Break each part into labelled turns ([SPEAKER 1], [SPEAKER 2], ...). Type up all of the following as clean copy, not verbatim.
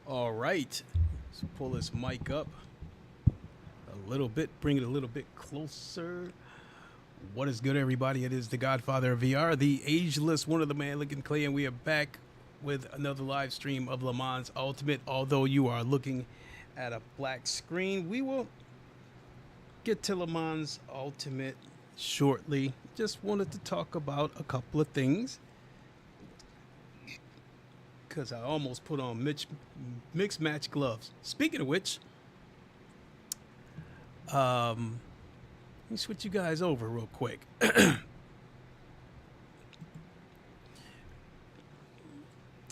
[SPEAKER 1] All right. Let's pull this mic up a little bit, bring it a little bit closer. What is good, everybody? It is the Godfather of VR, the ageless one of the man looking clay, and we are back with another live stream of Le Mans Ultimate. Although you are looking at a black screen, we will get to Le Mans Ultimate shortly. Just wanted to talk about a couple of things because I almost put on mixed match gloves. Speaking of which, let me switch you guys over real quick.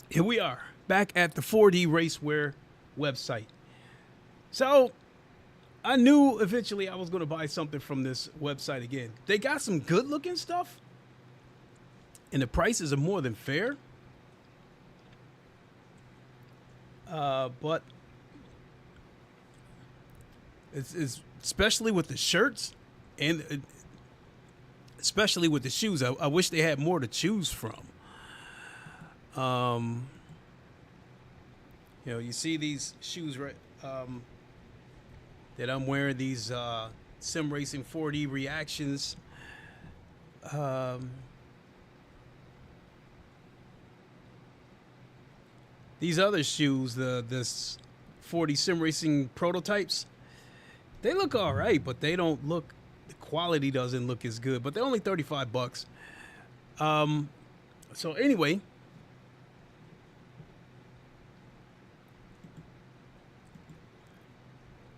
[SPEAKER 1] Here we are, back at the 4D Racewear website. So, I knew eventually I was going to buy something from this website again. They got some good-looking stuff, and the prices are more than fair. But it's especially with the shirts and especially with the shoes. I wish they had more to choose from. You know, you see these shoes right that I'm wearing, these Sim Racing 4D Reactions. These other shoes, this 4D Sim Racing prototypes, they look all right, but they don't look, the quality doesn't look as good, but they're only 35 bucks. So anyway,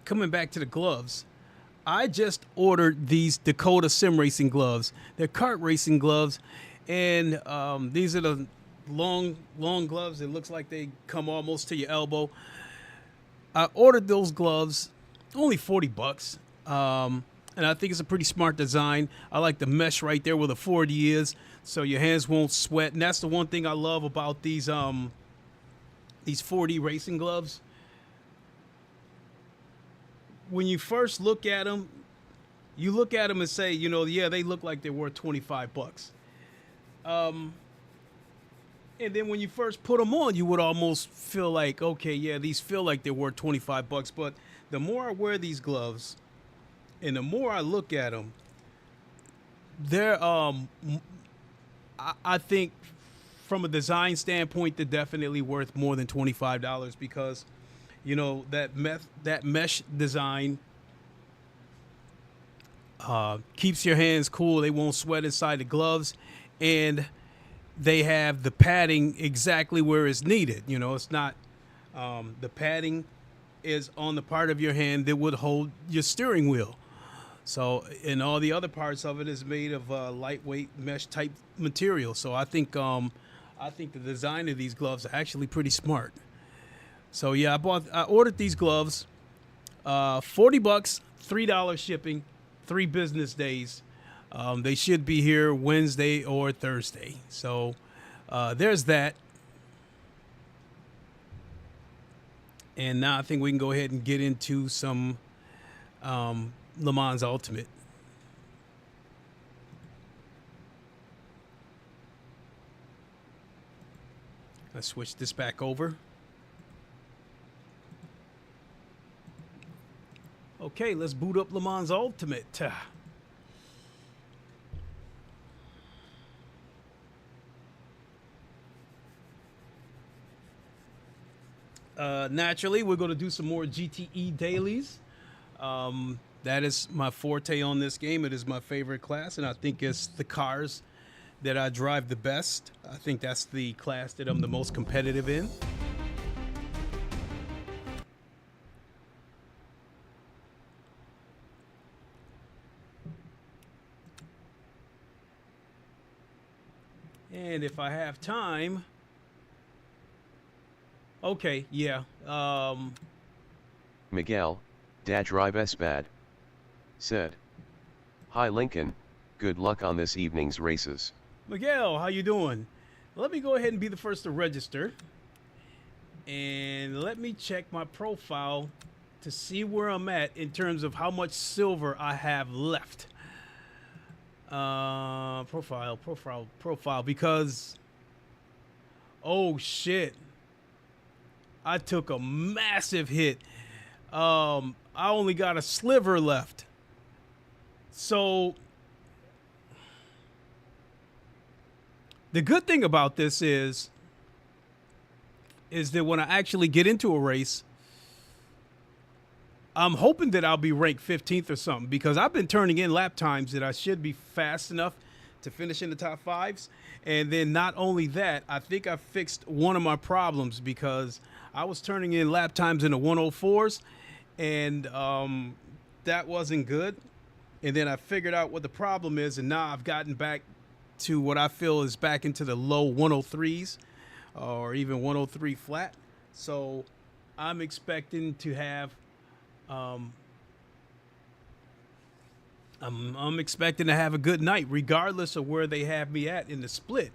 [SPEAKER 1] coming back to the gloves, I just ordered these Dakota Sim Racing gloves. They're kart racing gloves, and these are the long gloves. It looks like they come almost to your elbow. I ordered those gloves, only 40 bucks. And I think it's a pretty smart design. I like the mesh right there where the 4D is, so your hands won't sweat. And that's the one thing I love about these 4D racing gloves. When you first look at them, you look at them and say, you know, yeah, they look like they're worth 25 bucks. And then when you first put them on, you would almost feel like, okay, yeah, these feel like they're worth 25 bucks. But the more I wear these gloves and the more I look at them, they're, I think from a design standpoint, they're definitely worth more than $25 because, you know, that mesh design keeps your hands cool. They won't sweat inside the gloves, and they have the padding exactly where it's needed. You know, it's not the padding is on the part of your hand that would hold your steering wheel. So, and all the other parts of it is made of lightweight mesh type material. So I think the design of these gloves are actually pretty smart. So yeah, I ordered these gloves, 40 bucks, $3 shipping, 3 business days. They should be here Wednesday or Thursday. So there's that. And now I think we can go ahead and get into some Le Mans Ultimate. Let's switch this back over. Okay, let's boot up Le Mans Ultimate. Naturally, we're going to do some more GTE dailies. That is my forte on this game. It is my favorite class, and I think it's the cars that I drive the best. I think that's the class that I'm the most competitive in. And if I have time, okay, yeah.
[SPEAKER 2] Miguel, Dad drive S bad. Said. Hi Lincoln, good luck on this evening's races.
[SPEAKER 1] Miguel, how you doing? Let me go ahead and be the first to register. And let me check my profile to see where I'm at in terms of how much silver I have left. Profile, because Oh shit. I took a massive hit. I only got a sliver left. So the good thing about this is that when I actually get into a race, I'm hoping that I'll be ranked 15th or something, because I've been turning in lap times that I should be fast enough to finish in the top fives. And then not only that, I think I fixed one of my problems, because I was turning in lap times in the 104s, and that wasn't good. And then I figured out what the problem is, and now I've gotten back to what I feel is back into the low 103s or even 103 flat. So I'm expecting to have I'm expecting to have a good night, regardless of where they have me at in the split.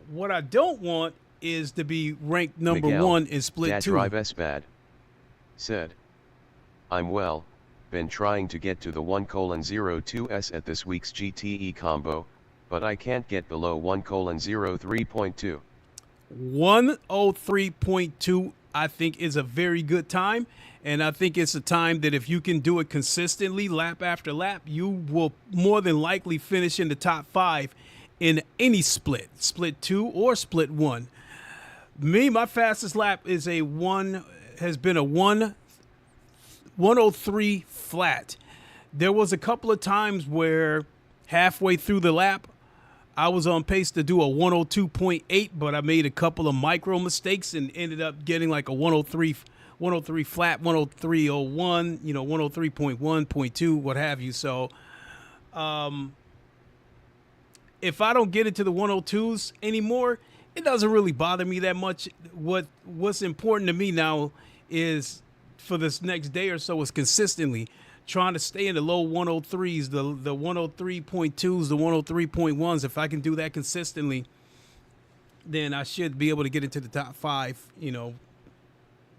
[SPEAKER 1] What I don't want is to be ranked number
[SPEAKER 2] Miguel,
[SPEAKER 1] 1 in split 2.
[SPEAKER 2] Drive S bad. Said, I'm well, been trying to get to the 1:02S at this week's GTE combo, but I can't get below 1:03.2.
[SPEAKER 1] 103.2 I think is a very good time, and I think it's a time that if you can do it consistently lap after lap, you will more than likely finish in the top 5 in any split 2 or split 1. My fastest lap is has been a 103 flat. There was a couple of times where halfway through the lap I was on pace to do a 102.8, but I made a couple of micro mistakes and ended up getting like a 103 flat, 103.01, 103.1, 0.2, what have you. So if I don't get into the 102s anymore, it doesn't really bother me that much. What's important to me now is, for this next day or so, is consistently trying to stay in the low 103s, the 103.2s, the 103.1s. If I can do that consistently, then I should be able to get into the top 5,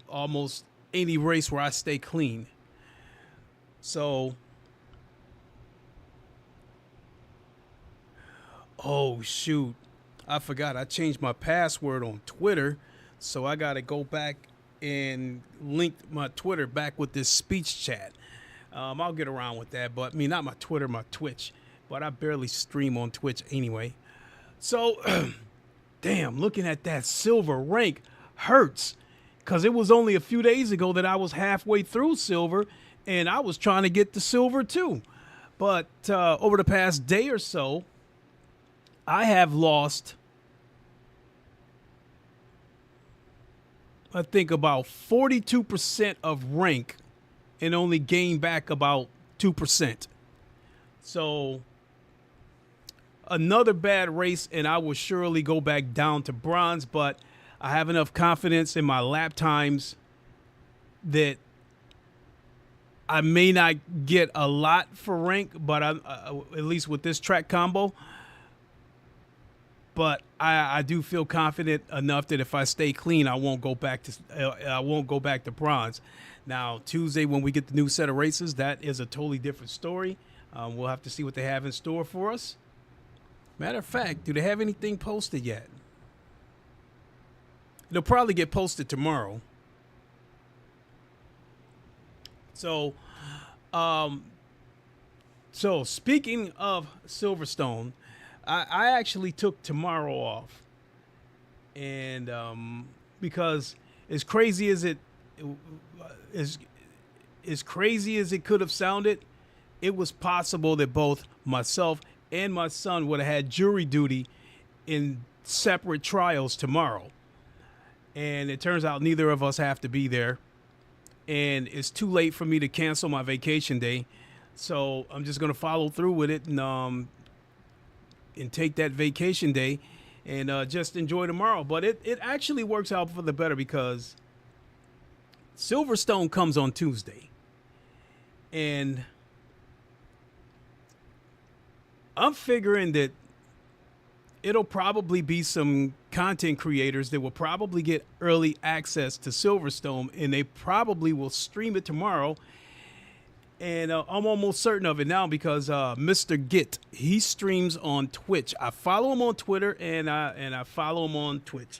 [SPEAKER 1] almost any race where I stay clean. So, oh shoot, I forgot I changed my password on Twitter, so I got to go back and link my Twitter back with this speech chat. I'll get around with that, but not my Twitter, my Twitch. But I barely stream on Twitch anyway. So, damn, looking at that silver rank hurts, because it was only a few days ago that I was halfway through silver, and I was trying to get to silver too. But over the past day or so, I have lost, I think, about 42% of rank and only gain back about 2%. So another bad race, and I will surely go back down to bronze, but I have enough confidence in my lap times that I may not get a lot for rank, but at least with this track combo. But I do feel confident enough that if I stay clean, I won't go back to bronze. Now, Tuesday, when we get the new set of races, that is a totally different story. We'll have to see what they have in store for us. Matter of fact, do they have anything posted yet? It'll probably get posted tomorrow. So, speaking of Silverstone, I actually took tomorrow off, and because as crazy as it could have sounded, it was possible that both myself and my son would have had jury duty in separate trials tomorrow, and it turns out neither of us have to be there, and it's too late for me to cancel my vacation day, so I'm just going to follow through with it and take that vacation day and just enjoy tomorrow. But it actually works out for the better, because Silverstone comes on Tuesday, and I'm figuring that it'll probably be some content creators that will probably get early access to Silverstone, and they probably will stream it tomorrow. And I'm almost certain of it now because Mr. Git, he streams on Twitch. I follow him on Twitter and I follow him on Twitch.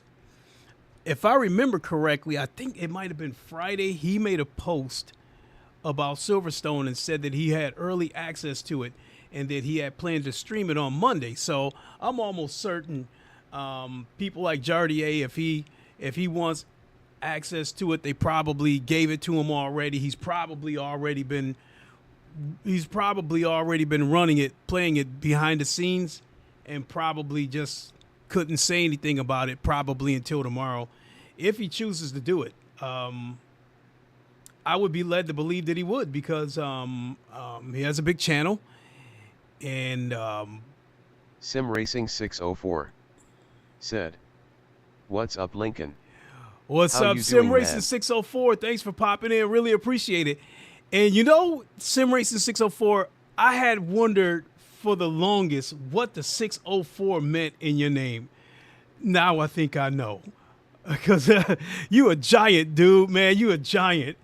[SPEAKER 1] If I remember correctly, I think it might have been Friday. He made a post about Silverstone and said that he had early access to it and that he had planned to stream it on Monday. So I'm almost certain people like Jardier, if he wants access to it, they probably gave it to him already. He's probably already been running it, playing it behind the scenes, and probably just couldn't say anything about it probably until tomorrow, if he chooses to do it. I would be led to believe that he would because he has a big channel. And
[SPEAKER 2] Sim Racing 604 said, "What's up, Lincoln?
[SPEAKER 1] What's
[SPEAKER 2] How
[SPEAKER 1] up,
[SPEAKER 2] you
[SPEAKER 1] Sim
[SPEAKER 2] doing,
[SPEAKER 1] Racing
[SPEAKER 2] man?
[SPEAKER 1] 604? Thanks for popping in. Really appreciate it. And you know, Sim Racing 604, I had wondered for the longest what the 604 meant in your name. Now I think I know. Because you a giant, dude, man. You a giant.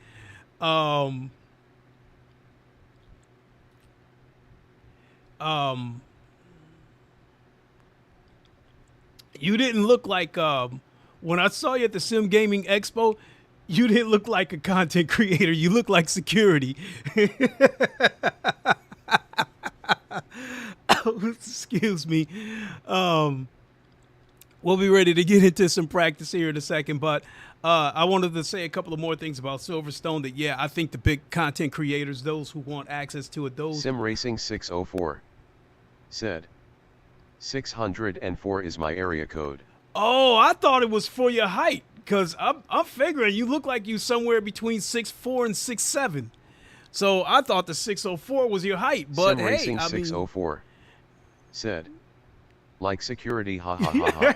[SPEAKER 1] You didn't look like when I saw you at the Sim Gaming Expo, you didn't look like a content creator. You look like security. Excuse me. We'll be ready to get into some practice here in a second, but I wanted to say a couple of more things about Silverstone that, yeah, I think the big content creators, those who want access to it, those...
[SPEAKER 2] Sim Racing 604 said, 604 is my area code.
[SPEAKER 1] Oh, I thought it was for your height, because I'm figuring you look like you somewhere between 6'4" and 6'7". So I thought the 604 was your height, but
[SPEAKER 2] Sim
[SPEAKER 1] hey,
[SPEAKER 2] Racing
[SPEAKER 1] I mean...
[SPEAKER 2] 604 said, like security, ha ha ha ha.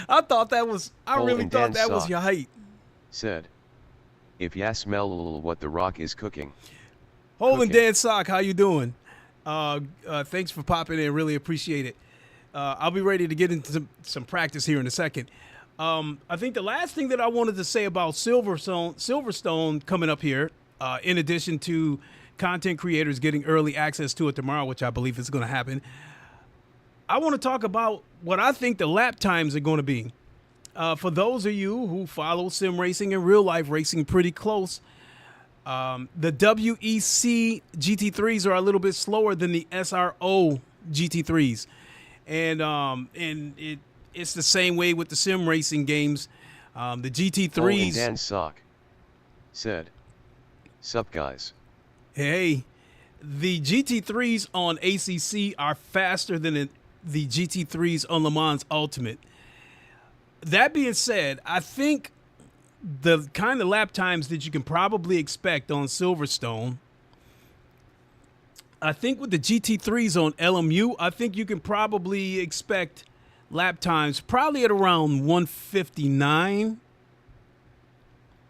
[SPEAKER 1] I thought that was, I
[SPEAKER 2] Cole
[SPEAKER 1] really
[SPEAKER 2] and
[SPEAKER 1] thought
[SPEAKER 2] Dan
[SPEAKER 1] that was
[SPEAKER 2] Sock
[SPEAKER 1] your height.
[SPEAKER 2] said, if ya smell what the rock is cooking.
[SPEAKER 1] Holden
[SPEAKER 2] Cooking.
[SPEAKER 1] Dan Sock, how you doing? Thanks for popping in. Really appreciate it. I'll be ready to get into some practice here in a second. I think the last thing that I wanted to say about Silverstone coming up here, in addition to content creators getting early access to it tomorrow, which I believe is going to happen, I want to talk about what I think the lap times are going to be. For those of you who follow sim racing and real life racing pretty close, the WEC GT3s are a little bit slower than the SRO GT3s, and it's the same way with the sim racing games. The
[SPEAKER 2] Cole and
[SPEAKER 1] GT3s.
[SPEAKER 2] Dan Sock said, sup guys.
[SPEAKER 1] Hey, the GT3s on ACC are faster than the GT3s on Le Mans Ultimate. That being said, I think the kind of lap times that you can probably expect on Silverstone, I think with the GT3s on LMU, I think you can probably expect lap times probably at around 159.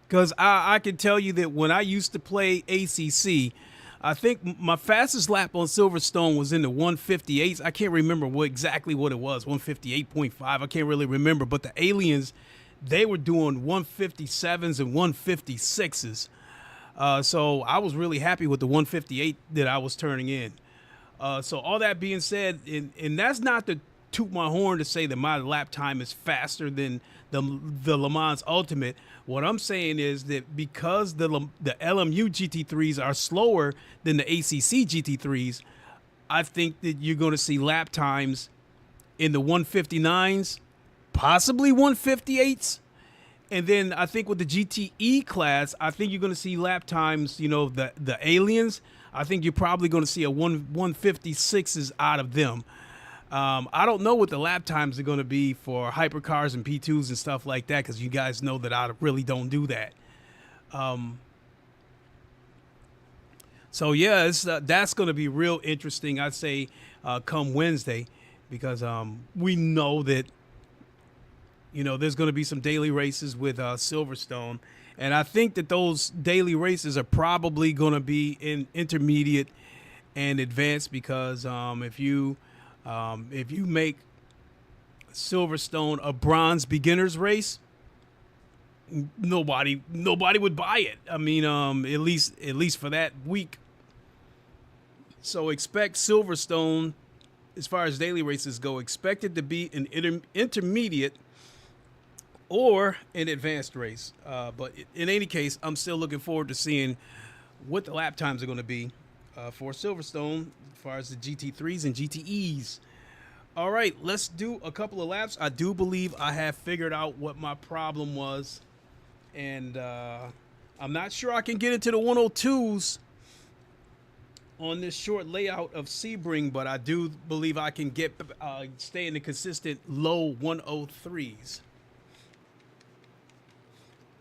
[SPEAKER 1] Because I can tell you that when I used to play ACC, I think my fastest lap on Silverstone was in the 158s. I can't remember exactly what it was, 158.5. I can't really remember. But the aliens, they were doing 157s and 156s. So I was really happy with the 158 that I was turning in. So all that being said, and that's not to toot my horn to say that my lap time is faster than the Le Mans Ultimate. What I'm saying is that because the LMU GT3s are slower than the ACC GT3s, I think that you're going to see lap times in the 159s, possibly 158s. And then I think with the GTE class, I think you're going to see lap times, you know, the aliens, I think you're probably going to see a 156s out of them. I don't know what the lap times are going to be for hypercars and P2s and stuff like that, because you guys know that I really don't do that. So yeah, that's going to be real interesting, I'd say, come Wednesday, because we know that, you know, there's going to be some daily races with Silverstone, and I think that those daily races are probably going to be in intermediate and advanced, because if you make Silverstone a bronze beginners race, nobody would buy it. I mean, at least for that week. So expect Silverstone, as far as daily races go, expect it to be an intermediate or an advanced race. But in any case, I'm still looking forward to seeing what the lap times are going to be for Silverstone as far as the GT3s and GTEs. All right, let's do a couple of laps. I do believe I have figured out what my problem was. And I'm not sure I can get into the 102s on this short layout of Sebring, but I do believe I can get stay in the consistent low 103s.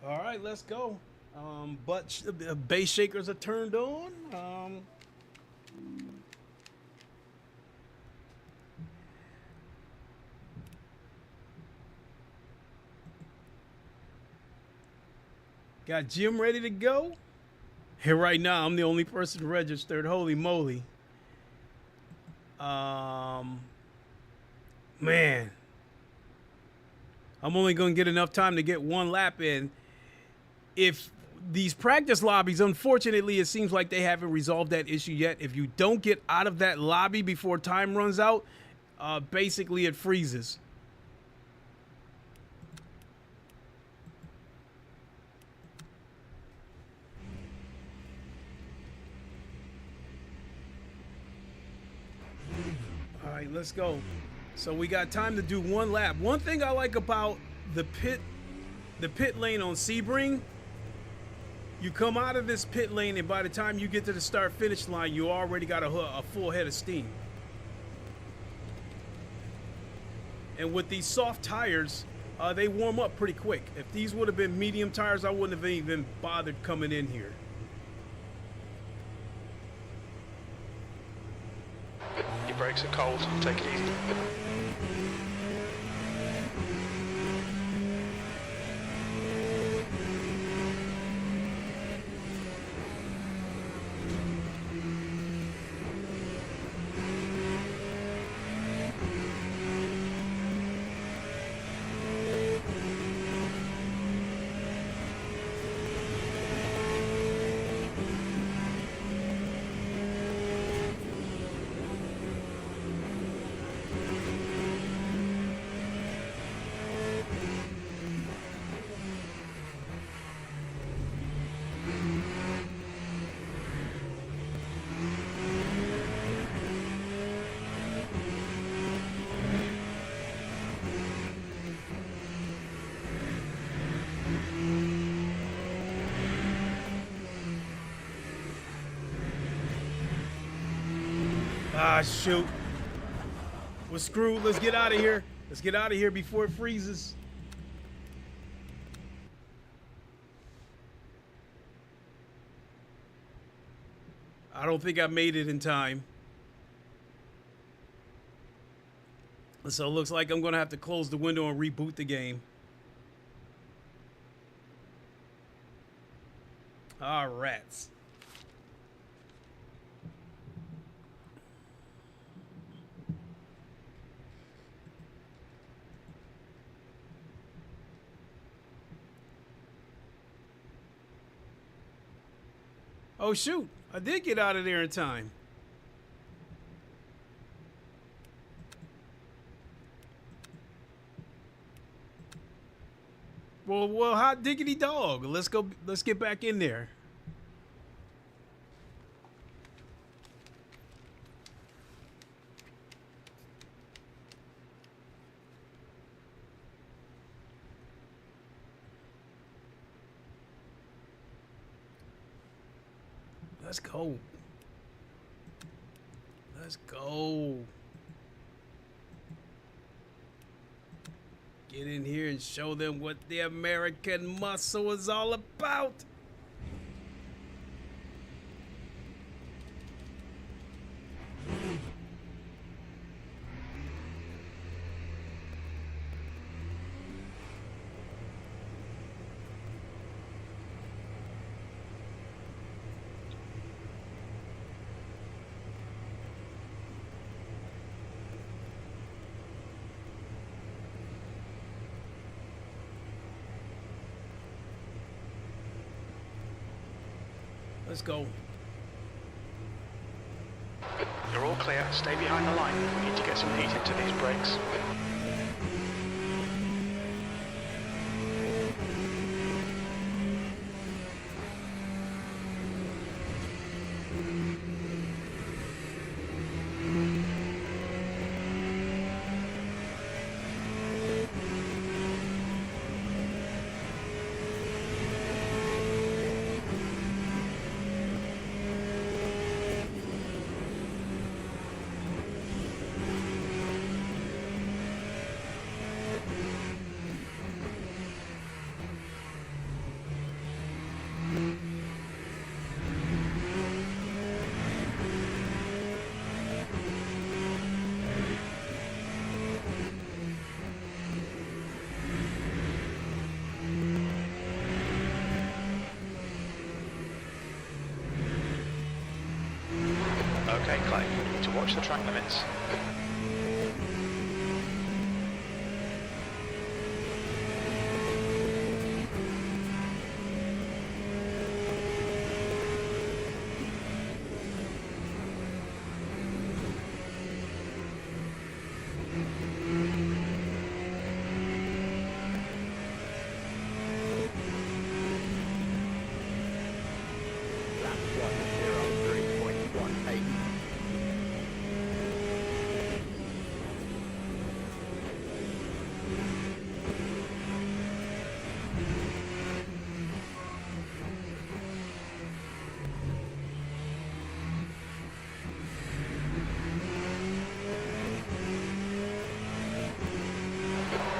[SPEAKER 1] All right, let's go. But base shakers are turned on. Got Jim ready to go. Here right now, I'm the only person registered. Holy moly. Man. I'm only going to get enough time to get one lap in. If these practice lobbies, unfortunately, it seems like they haven't resolved that issue yet. If you don't get out of that lobby before time runs out, basically it freezes. All right, let's go. So we got time to do one lap. One thing I like about the pit lane on Sebring, you come out of this pit lane, and by the time you get to the start-finish line, you already got a full head of steam. And with these soft tires, they warm up pretty quick. If these would have been medium tires, I wouldn't have even bothered coming in here.
[SPEAKER 3] Your brakes are cold, take it easy.
[SPEAKER 1] Ah, shoot. We're screwed. Let's get out of here. Let's get out of here before it freezes. I don't think I made it in time. So it looks like I'm going to have to close the window and reboot the game. Ah, rats. Oh, shoot. I did get out of there in time. Well, hot diggity dog. Let's go. Let's get back in there. Let's go. Let's go. Get in here and show them what the American muscle is all about. Let's go.
[SPEAKER 3] You're all clear. Stay behind the line. We need to get some heat into these brakes. Okay, Clay, you need to watch the track limits.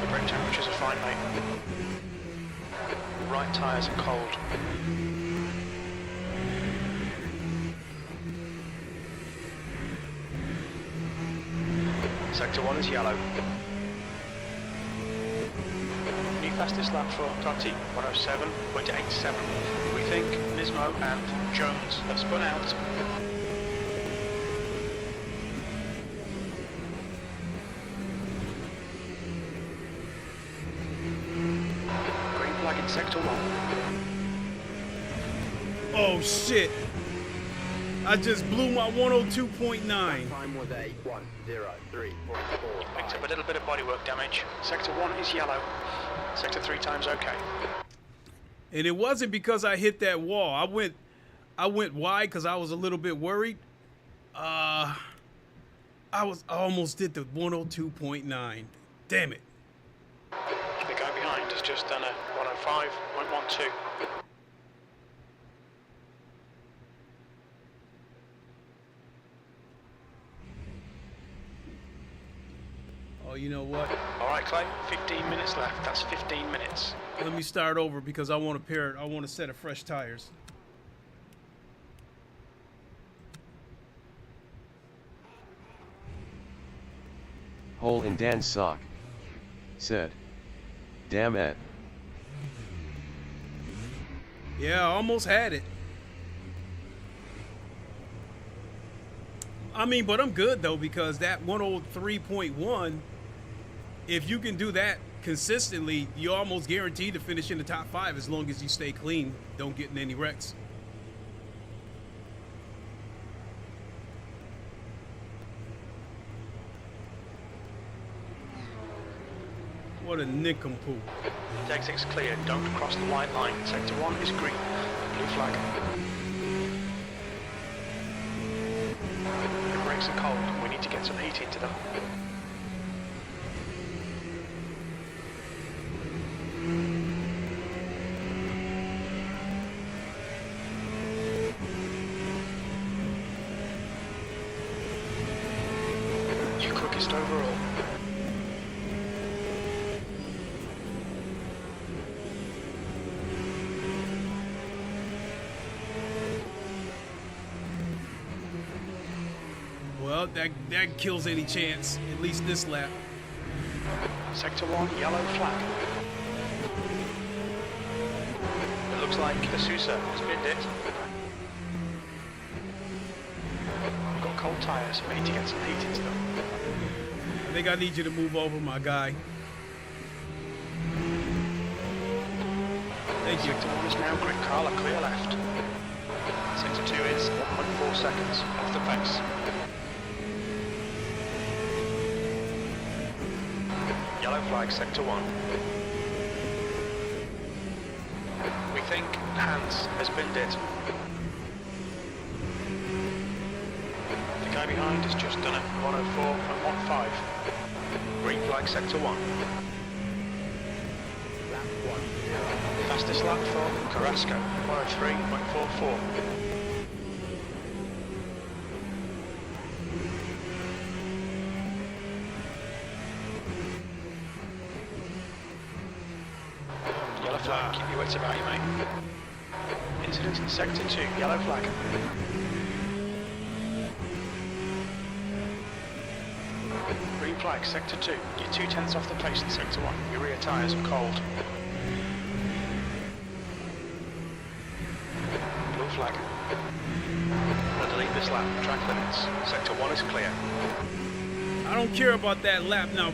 [SPEAKER 3] Brake temperatures are fine, mate. Right tyres are cold. Sector 1 is yellow. New fastest lap for Totti, 107.87. We think Nismo and Jones have spun out. In sector 1.
[SPEAKER 1] Oh shit! I just blew my 102.9.
[SPEAKER 4] Time was a 1:03.45.
[SPEAKER 3] Picked up a little bit of bodywork damage. Sector 1 is yellow. Sector 3 times okay.
[SPEAKER 1] And it wasn't because I hit that wall. I went wide because I was a little bit worried. I almost did the 102.9. Damn it.
[SPEAKER 3] The guy behind has just done a 105.12.
[SPEAKER 1] Oh, you know what?
[SPEAKER 3] All right, Clay, 15 minutes left. That's 15 minutes.
[SPEAKER 1] Let me start over because I want a set of fresh tires.
[SPEAKER 2] Hole in Dan's sock. Said. Damn it.
[SPEAKER 1] Yeah, I almost had it. I mean, but I'm good though because that 103.1, if you can do that consistently, you're almost guaranteed to finish in the top 5 as long as you stay clean, don't get in any wrecks. What a nincompoop.
[SPEAKER 3] The exit's clear. Don't cross the white line. Sector 1 is green. Blue flag. The brakes are cold. We need to get some heat into them. You're quickest overall.
[SPEAKER 1] Well, that kills any chance, at least this lap.
[SPEAKER 3] Sector 1, yellow flag. It looks like the Sousa has binned it. We've got cold tyres, we need to get some heat into them.
[SPEAKER 1] I think I need you to move over, my guy. Thank you.
[SPEAKER 3] Sector 1 is now green, Carla, clear left. Sector 2 is 1.4 seconds off the pace. Yellow flag, Sector 1. We think Hans has binned it. The guy behind has just done a 104.15. Green flag, Sector 1.
[SPEAKER 4] Lap 1, 0.
[SPEAKER 3] Fastest lap for Carrasco, 103.44. Yellow flag, keep your wits about you, mate. Incident in Sector 2, yellow flag. Green flag, Sector 2. You're 2/10 off the pace in Sector 1. Your rear tyres are cold. Blue flag. We'll delete this lap. Track limits. Sector 1 is clear.
[SPEAKER 1] I don't care about that lap now,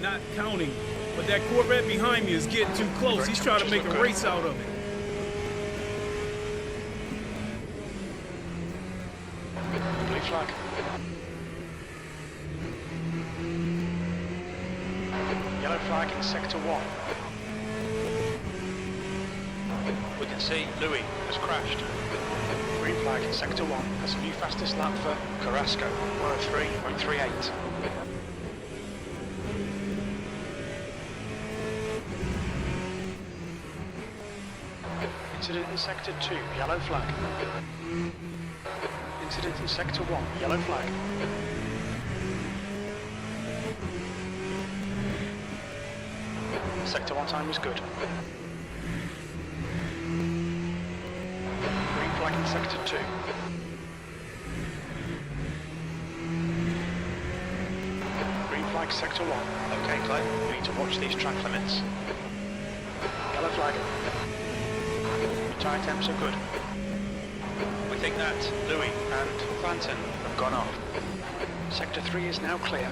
[SPEAKER 1] not counting, but that Corvette behind me is getting too close. He's trying to make a race out of it.
[SPEAKER 3] Blue flag. Yellow flag in Sector 1. We can see Louis has crashed. Green flag in Sector 1. That's a new fastest lap for Carrasco, 103.38. Incident in Sector 2, yellow flag. Incident in Sector 1, yellow flag. Sector 1 time is good. Green flag in Sector 2. Green flag Sector 1. Okay, Clay, we need to watch these track limits. Yellow flag. Your tyre temps are good. We think that Louis and Clanton have gone off. Sector 3 is now clear.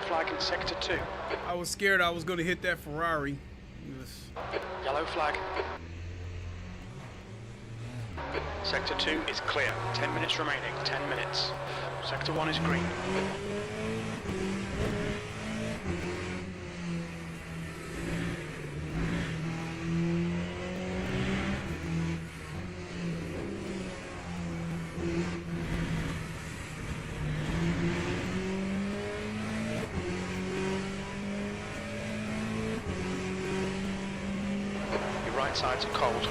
[SPEAKER 3] Flag in Sector 2.
[SPEAKER 1] I was scared I was going to hit that Ferrari.
[SPEAKER 3] Yellow flag. Sector 2 is clear. 10 minutes remaining. 10 minutes. Sector 1 is green. Right sides are cold.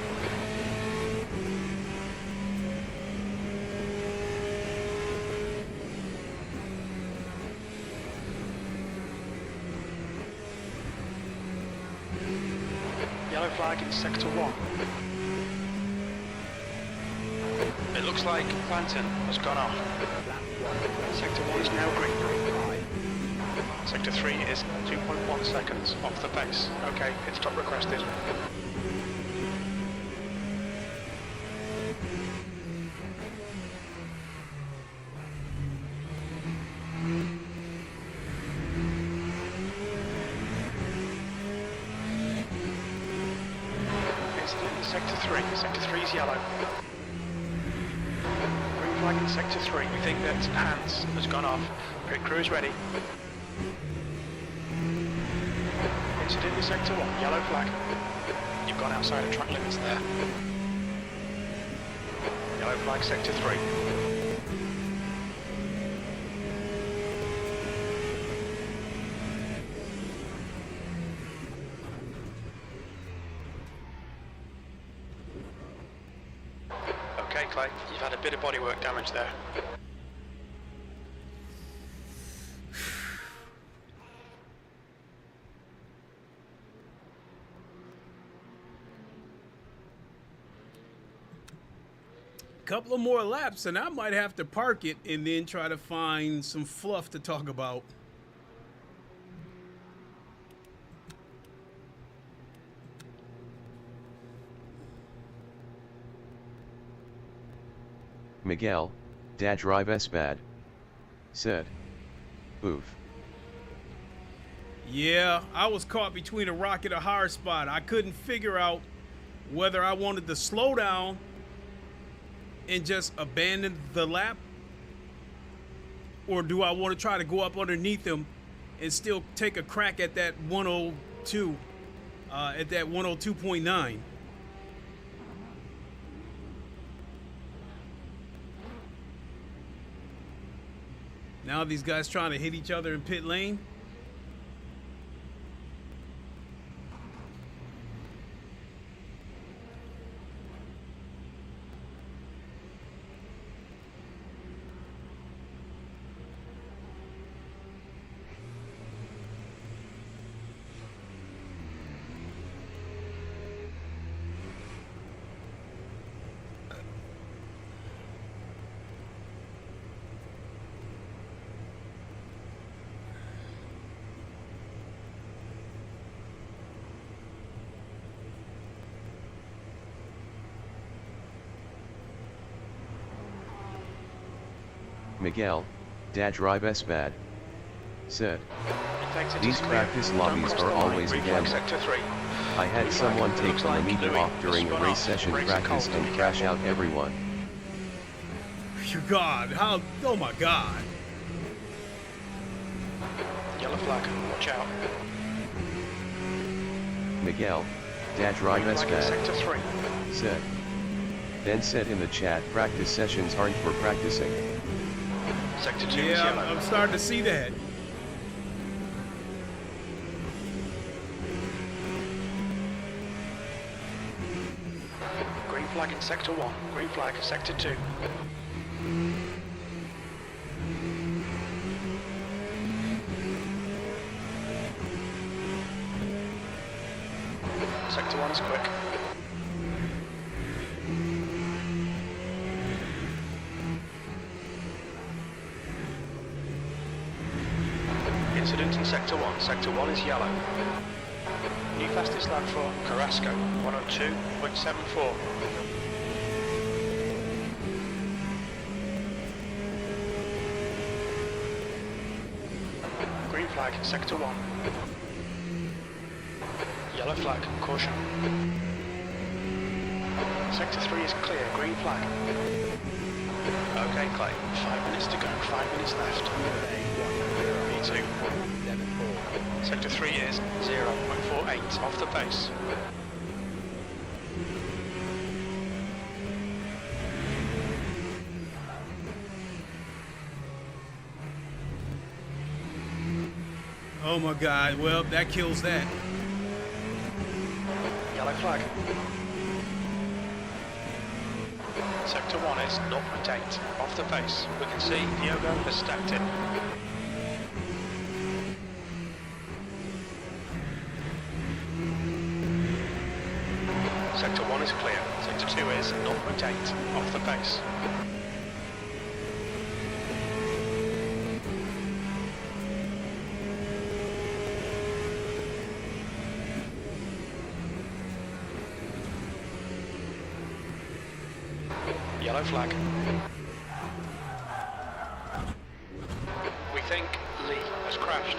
[SPEAKER 3] Yellow flag in Sector 1. It looks like Clanton has gone off. Sector 1 is now green. Sector 3 is 2.1 seconds off the pace. Okay, pit stop requested. Sector 3. Sector 3 is yellow. Green flag in Sector 3. We think that Hans has gone off. Pit crew is ready. Incident in Sector 1. Yellow flag. You've gone outside of track limits there. Yellow flag Sector 3. Okay, Clay, you've had a bit of bodywork damage there.
[SPEAKER 1] Couple of more laps, and I might have to park it and then try to find some fluff to talk about.
[SPEAKER 2] Miguel, da drive S bad. Said. Oof.
[SPEAKER 1] Yeah, I was caught between a rock and a hard spot. I couldn't figure out whether I wanted to slow down and just abandon the lap, or do I want to try to go up underneath him and still take a crack at that 102, at that 102.9. Now these guys trying to hit each other in pit lane.
[SPEAKER 2] Miguel, da drive S bad. Said.
[SPEAKER 3] Thanks, it
[SPEAKER 2] These
[SPEAKER 3] is clear.
[SPEAKER 2] practice
[SPEAKER 3] Don't
[SPEAKER 2] lobbies
[SPEAKER 3] cross
[SPEAKER 2] are
[SPEAKER 3] the line.
[SPEAKER 2] always a
[SPEAKER 3] Green flag
[SPEAKER 2] gamble.
[SPEAKER 3] sector 3.
[SPEAKER 2] I had someone take
[SPEAKER 3] Looks
[SPEAKER 2] the
[SPEAKER 3] like
[SPEAKER 2] Amiga
[SPEAKER 3] Louis
[SPEAKER 2] off during a
[SPEAKER 3] spun
[SPEAKER 2] race
[SPEAKER 3] off.
[SPEAKER 2] session
[SPEAKER 3] Brakes are
[SPEAKER 2] practice
[SPEAKER 3] cold,
[SPEAKER 2] and
[SPEAKER 3] be
[SPEAKER 2] crash
[SPEAKER 3] careful.
[SPEAKER 2] out everyone.
[SPEAKER 1] God, how, oh my God.
[SPEAKER 3] Yellow flag, watch out.
[SPEAKER 2] Miguel, da drive
[SPEAKER 3] Green
[SPEAKER 2] S
[SPEAKER 3] flag in
[SPEAKER 2] bad.
[SPEAKER 3] sector 3.
[SPEAKER 2] Said. Then said in the chat practice sessions aren't for practicing.
[SPEAKER 3] Sector 2 is
[SPEAKER 1] Yeah,
[SPEAKER 3] yellow.
[SPEAKER 1] I'm starting to see that.
[SPEAKER 3] Green flag in sector 1. Green flag in sector 2. Sector 1 is quick. Incident in sector 1. Sector 1 is yellow. New fastest lap for Carrasco, 102.74. Green flag, sector 1. Yellow flag, caution. Sector 3 is clear, green flag. Okay, Clay, 5 minutes to go, 5 minutes left. Me2. Sector 3 is 0.48 off the pace.
[SPEAKER 1] Oh my God, well, that kills that.
[SPEAKER 3] Yellow flag. Sector 1 is 0.8 off the pace. We can see Diogo has stacked it. Sector 1 is clear. Sector 2 is 0.8 off the pace. Yellow flag. We think Lee has crashed.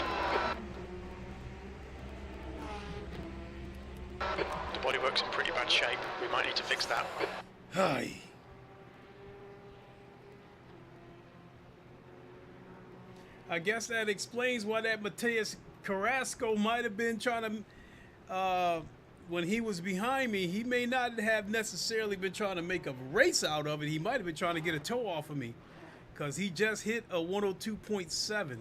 [SPEAKER 3] The bodywork's in pretty bad shape. We might need to fix that.
[SPEAKER 1] Hi. I guess that explains why that Mateus Carrasco might have been trying to, when he was behind me, he may not have necessarily been trying to make a race out of it. He might have been trying to get a toe off of me, because he just hit a 102.7.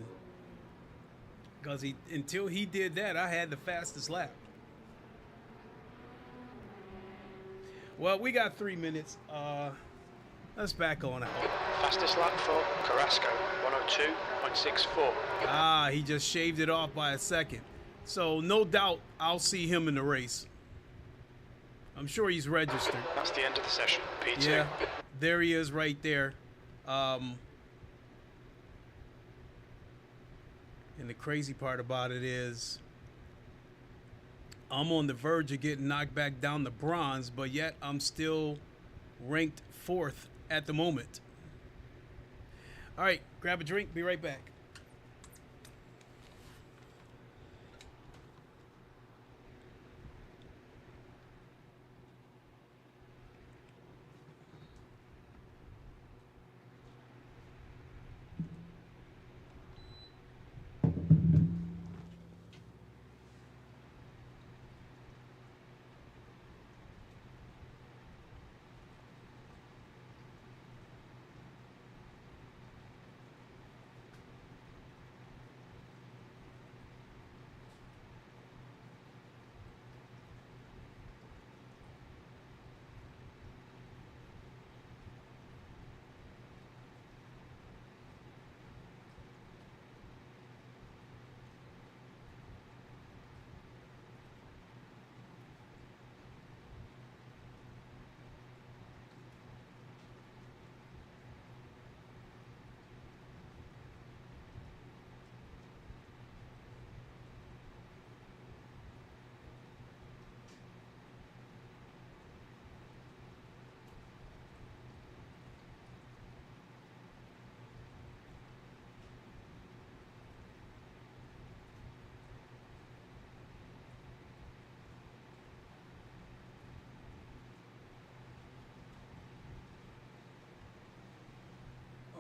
[SPEAKER 1] Because until he did that, I had the fastest lap. Well, we got 3 minutes. Let's back on out.
[SPEAKER 3] Fastest lap for Carrasco, 102.64.
[SPEAKER 1] Ah, he just shaved it off by a second. So no doubt I'll see him in the race. I'm sure he's registered.
[SPEAKER 3] That's the end of the session. P2.
[SPEAKER 1] Yeah, there he is right there. And the crazy part about it is I'm on the verge of getting knocked back down to bronze, but yet I'm still ranked 4th at the moment. All right, grab a drink, be right back.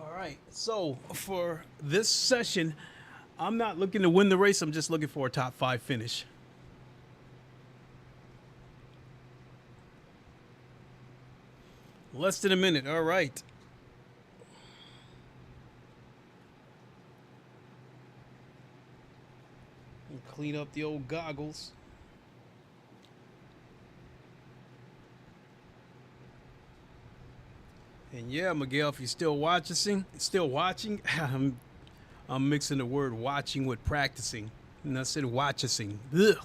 [SPEAKER 1] All right, so for this session, I'm not looking to win the race. I'm just looking for a top 5 finish. Less than a minute. All right. And clean up the old goggles. And yeah, Miguel, if you're still watching, I'm mixing the word watching with practicing. And I said watching. Ugh.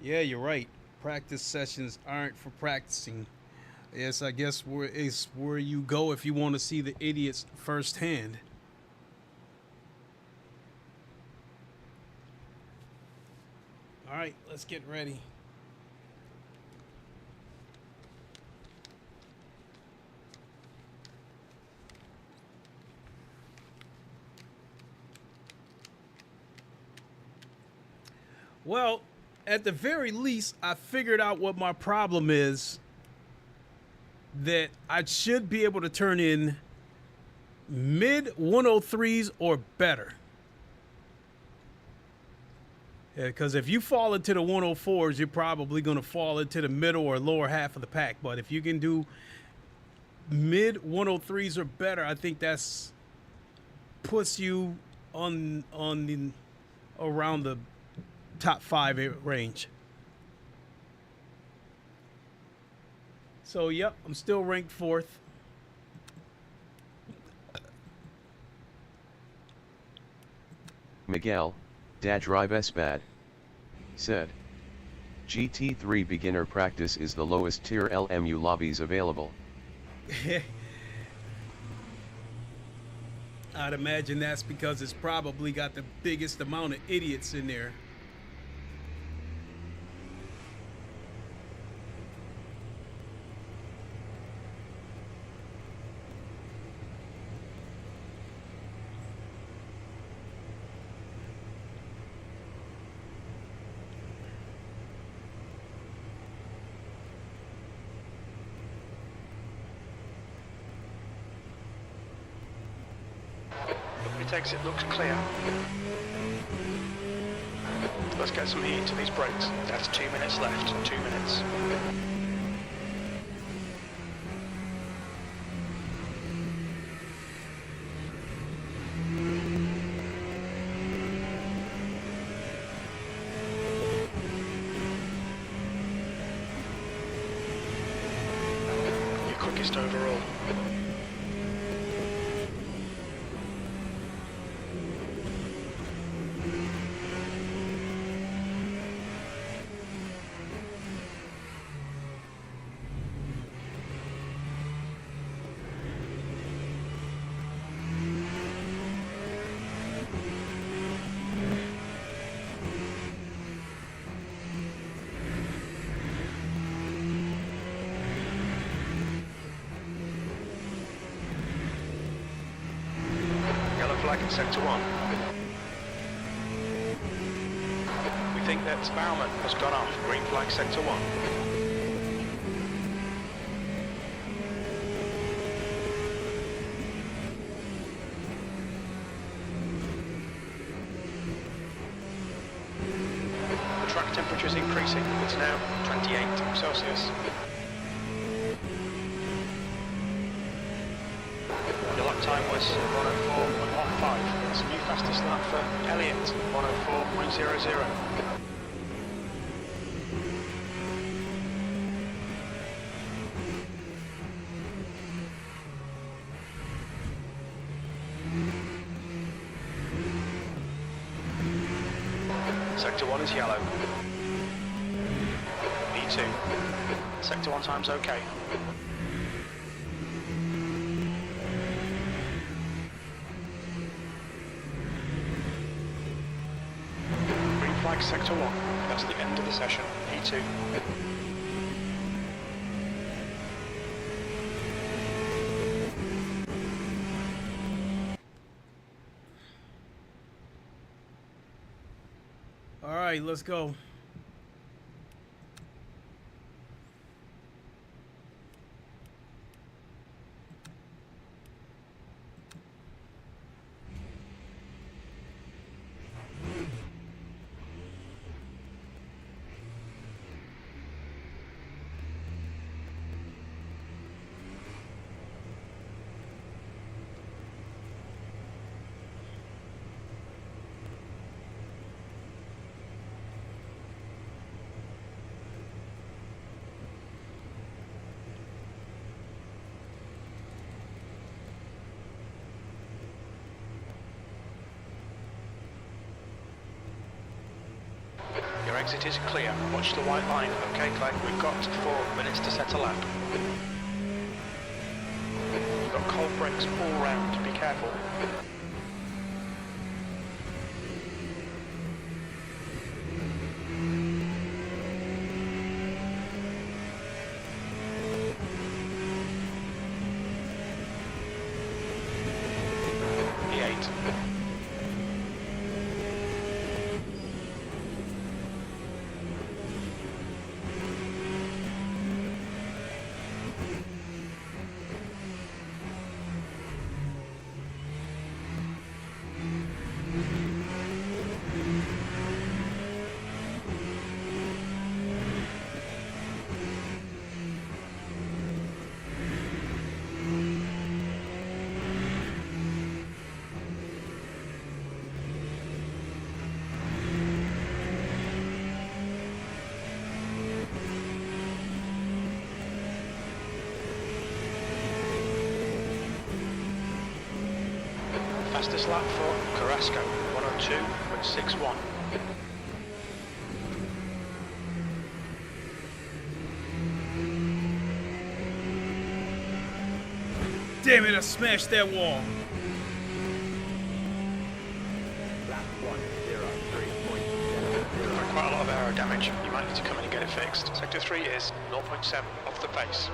[SPEAKER 1] Yeah, you're right. Practice sessions aren't for practicing. Yes, I guess it's where you go if you want to see the idiots firsthand. All right, let's get ready. Well, at the very least, I figured out what my problem is, that I should be able to turn in mid 103s or better. Because if you fall into the 104s, you're probably going to fall into the middle or lower half of the pack. But if you can do mid 103s or better, I think that's puts you on the around the top 5 range. So, yep, I'm still ranked 4th.
[SPEAKER 2] Miguel, Drive S bad. Said. GT3 beginner practice is the lowest tier LMU lobbies available.
[SPEAKER 1] I'd imagine that's because it's probably got the biggest amount of idiots in there.
[SPEAKER 3] Exit looks clear. Let's get some heat into these brakes. That's 2 minutes left. 2 minutes. Your quickest overall. sector 1. We think that Baumann has gone off, green flag sector 1. The track temperature is increasing, it's now 28 Celsius. Your lap time was 104.15. That's a new fastest lap for Elliott, 104.00. Sector 1 is yellow. E2. Sector 1 time's okay. Green flag sector 1. That's the end of the session. E2.
[SPEAKER 1] All right, let's go.
[SPEAKER 3] Your exit is clear. Watch the white line. Okay, Clay, we've got 4 minutes to set a lap. You've got cold brakes all round. Be careful. E8. Fastest lap for Carrasco, 102.61.
[SPEAKER 1] Damn it, I smashed that wall.
[SPEAKER 4] Lap 103.7.
[SPEAKER 3] Quite a lot of aero damage. You might need to come in and get it fixed. Sector 3 is 0.7 off the pace.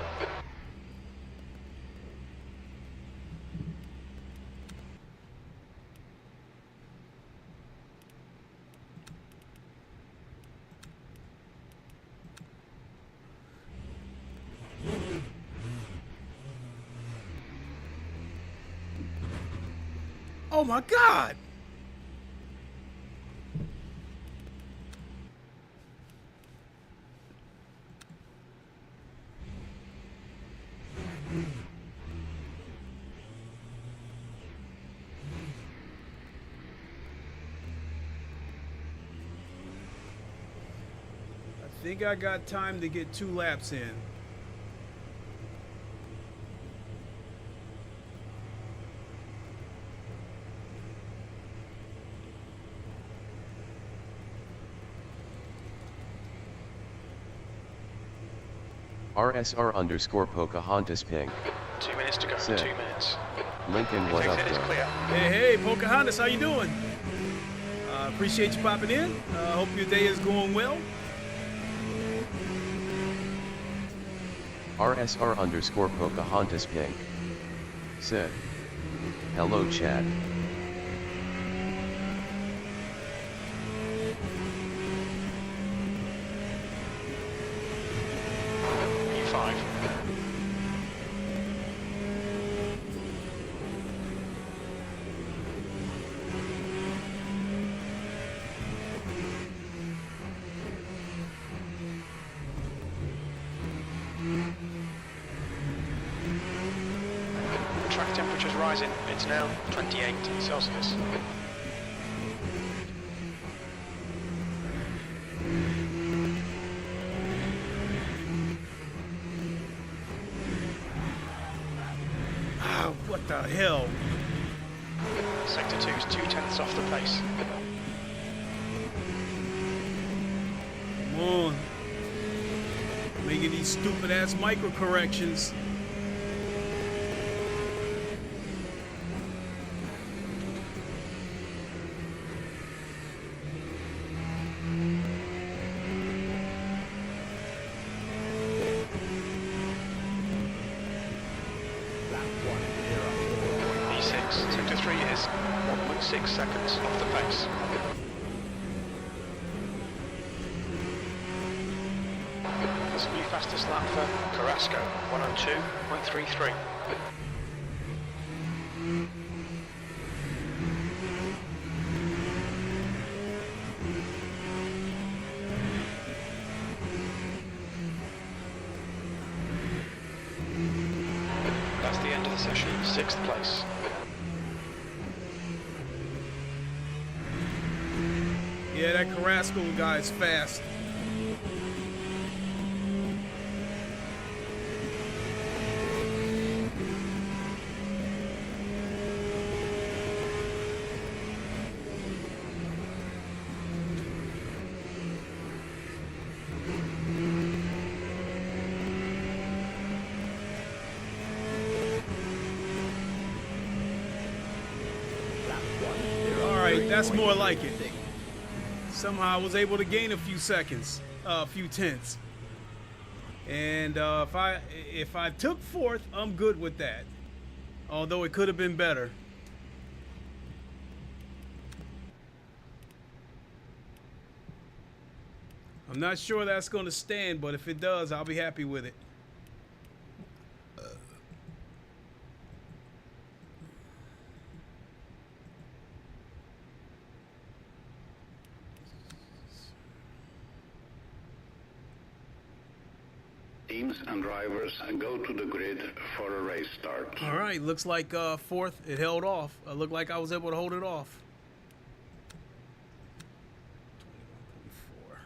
[SPEAKER 1] Oh my God! I think I got time to get 2 laps in.
[SPEAKER 2] RSR Pocahontas ping.
[SPEAKER 3] 2 minutes to go.
[SPEAKER 2] Sid.
[SPEAKER 3] 2 minutes.
[SPEAKER 2] Lincoln, what up,
[SPEAKER 3] Exit is
[SPEAKER 2] bro?
[SPEAKER 3] clear.
[SPEAKER 1] Hey, Pocahontas, how you doing? Appreciate you popping in. Hope your day is going well.
[SPEAKER 2] RSR Pocahontas ping. Sid. Hello, Chad.
[SPEAKER 3] track temperature's rising. It's now 28 Celsius.
[SPEAKER 1] Ah, what the hell?
[SPEAKER 3] Sector 2's 2/10 off the pace.
[SPEAKER 1] Come on. Making these stupid ass micro corrections.
[SPEAKER 3] E6, sector 3 is 1.6 seconds off the pace. That's a new fastest lap for Carrasco, 102.33. That's the end of the session, 6th place.
[SPEAKER 1] Yeah, that Carrasco guy is fast. That's more like it. Somehow I was able to gain a few seconds, a few tenths. And if I took fourth, I'm good with that. Although it could have been better. I'm not sure that's going to stand, but if it does, I'll be happy with it.
[SPEAKER 5] Teams and drivers go to the grid for a race start.
[SPEAKER 1] All right, looks like fourth, it held off. It looked like I was able to hold it off. 21.4.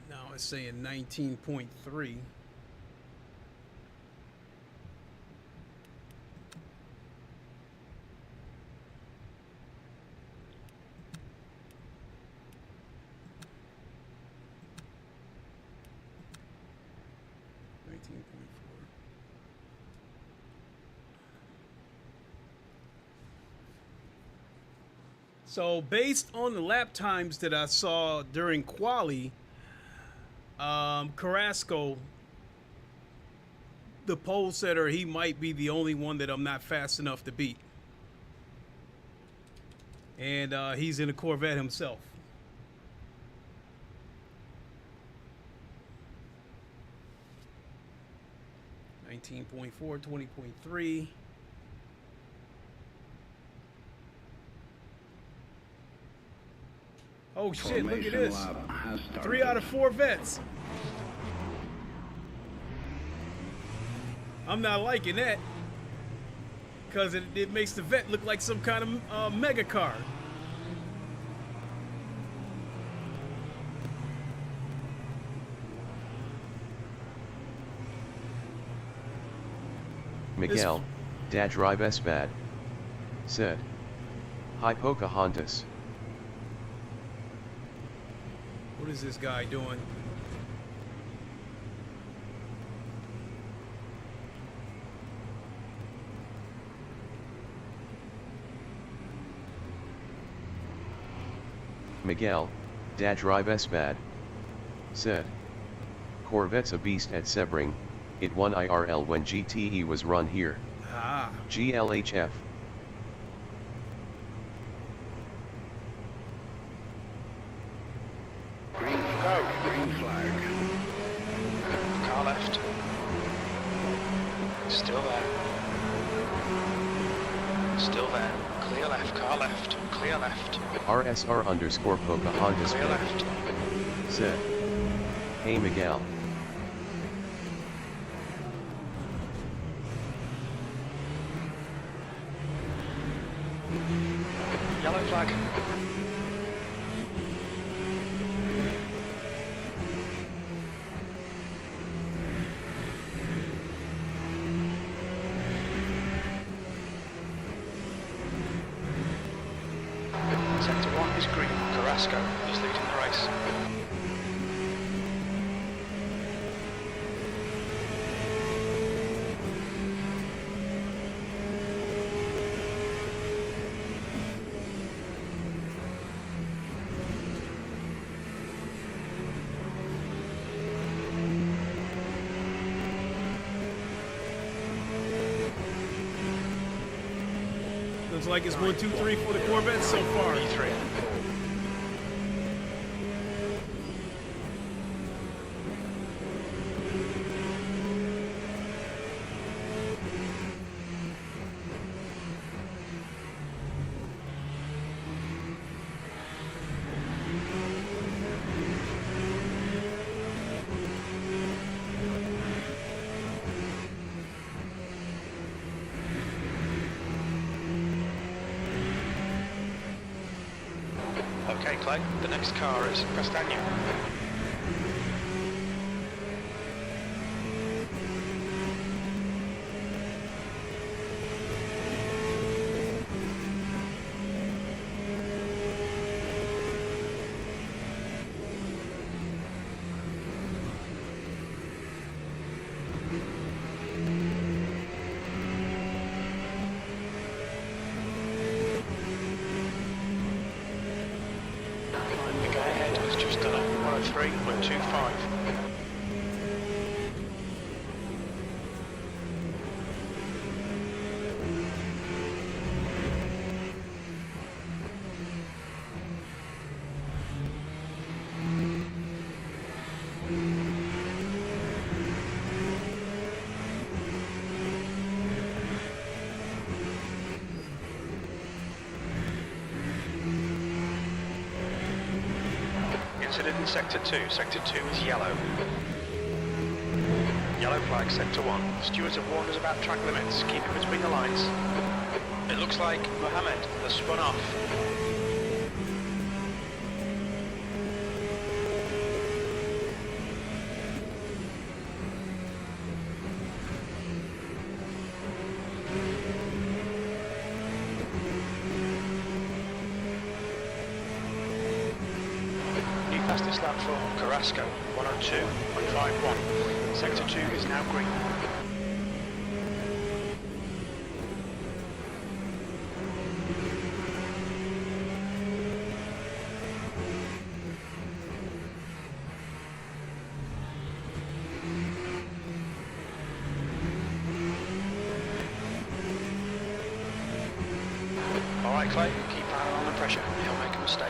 [SPEAKER 1] Now it's saying 19.3. So based on the lap times that I saw during quali, Carrasco, the pole setter, he might be the only one that I'm not fast enough to beat. And he's in a Corvette himself. $19.4, 20.3. Oh shit, look at this. 3 out of 4 vets. I'm not liking that. Because it makes the vet look like some kind of mega car.
[SPEAKER 2] Miguel, Drive S bad. Said. Hi Pocahontas.
[SPEAKER 1] What is this guy doing?
[SPEAKER 2] Miguel, Drive S bad. Said. Corvette's a beast at Sebring, it won IRL when GTE was run here.
[SPEAKER 1] Ah.
[SPEAKER 2] GLHF.
[SPEAKER 5] Green flag.
[SPEAKER 3] Car left. Still there. Still there. Clear left, car left. Clear left.
[SPEAKER 2] RSR underscore Pocahontas.
[SPEAKER 3] Clear left.
[SPEAKER 2] said. Hey Miguel.
[SPEAKER 3] Yellow flag. Sector 1 is green. Carrasco is leading the race.
[SPEAKER 1] Looks like it's 1, 2, 3 for the Corvette so far.
[SPEAKER 3] E3. Okay, Clay, the next car is Castagno. The guy ahead has just done a 103.25. Incident in Sector 2. Sector 2 is yellow. Yellow flag, Sector 1. Stewards have warned us about track limits. Keep it between the lines. It looks like Mohammed has spun off. Fastest lap for Carrasco, 102.51. Sector 2 is now green. Alright Clay, keep Alan under pressure, he'll make a mistake.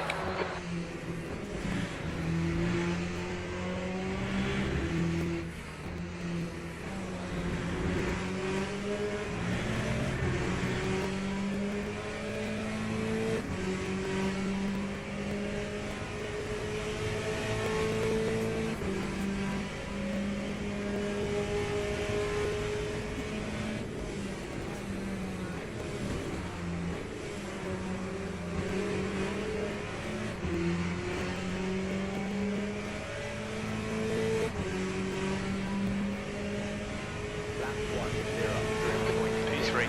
[SPEAKER 3] P3.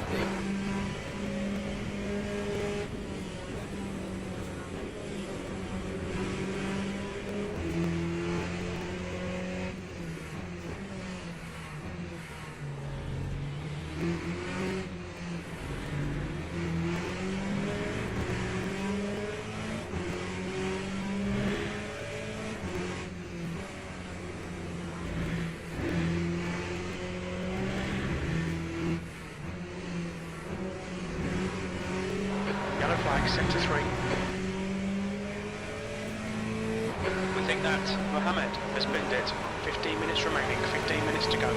[SPEAKER 3] Yellow flag, Sector 3. We think that Mohammed has binned it. 15 minutes remaining, 15 minutes to go.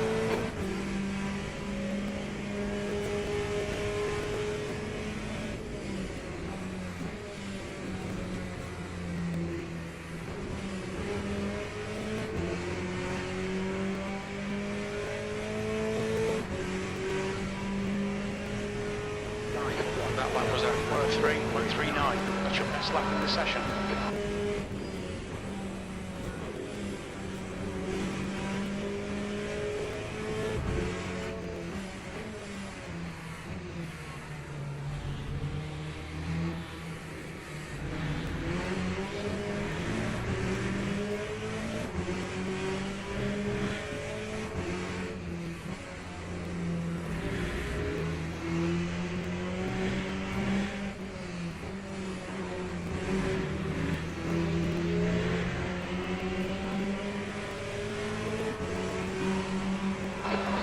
[SPEAKER 3] That lap was a 103.39. That's your best lap in the session.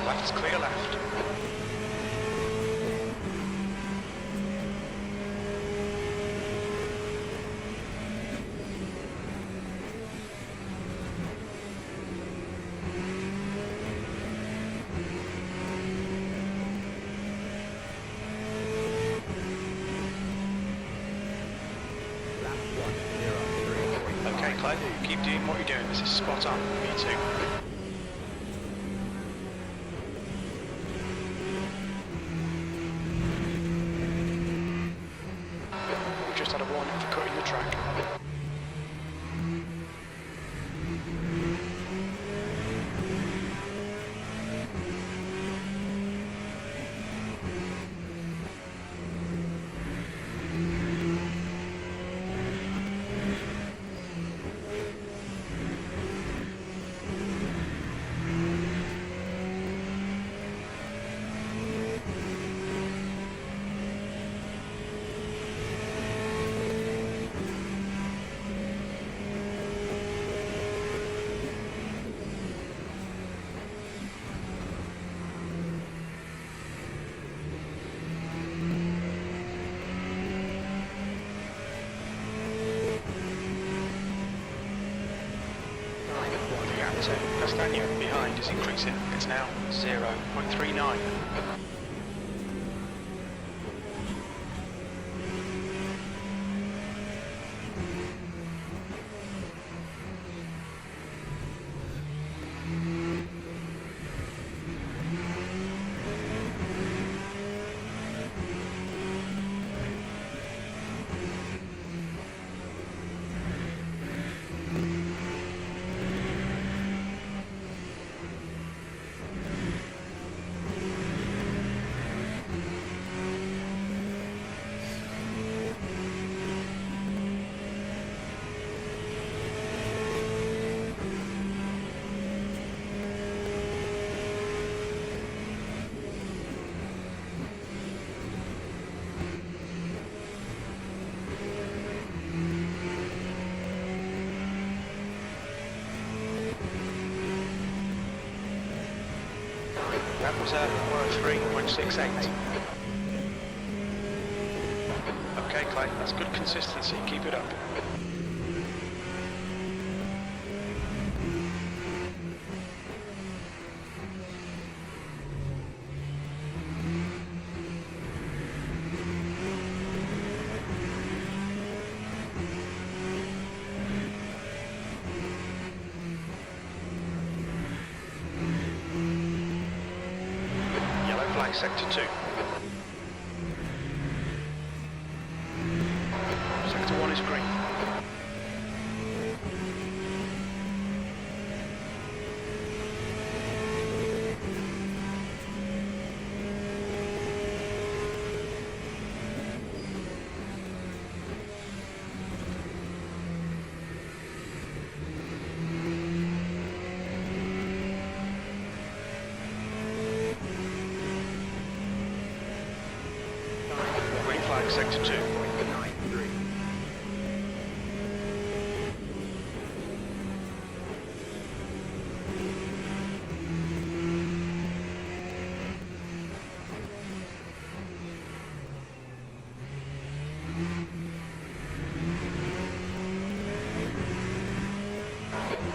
[SPEAKER 3] Left's clear left. Okay, Clay, keep doing what you're doing. This is spot on. Me too. We just had a warning for cutting the track. Castagna behind is increasing. It's now 0.39. That was a 103.68. Okay, Clay, that's good consistency. Keep it up. Sector 2. Sector 1 is green. Sector 2.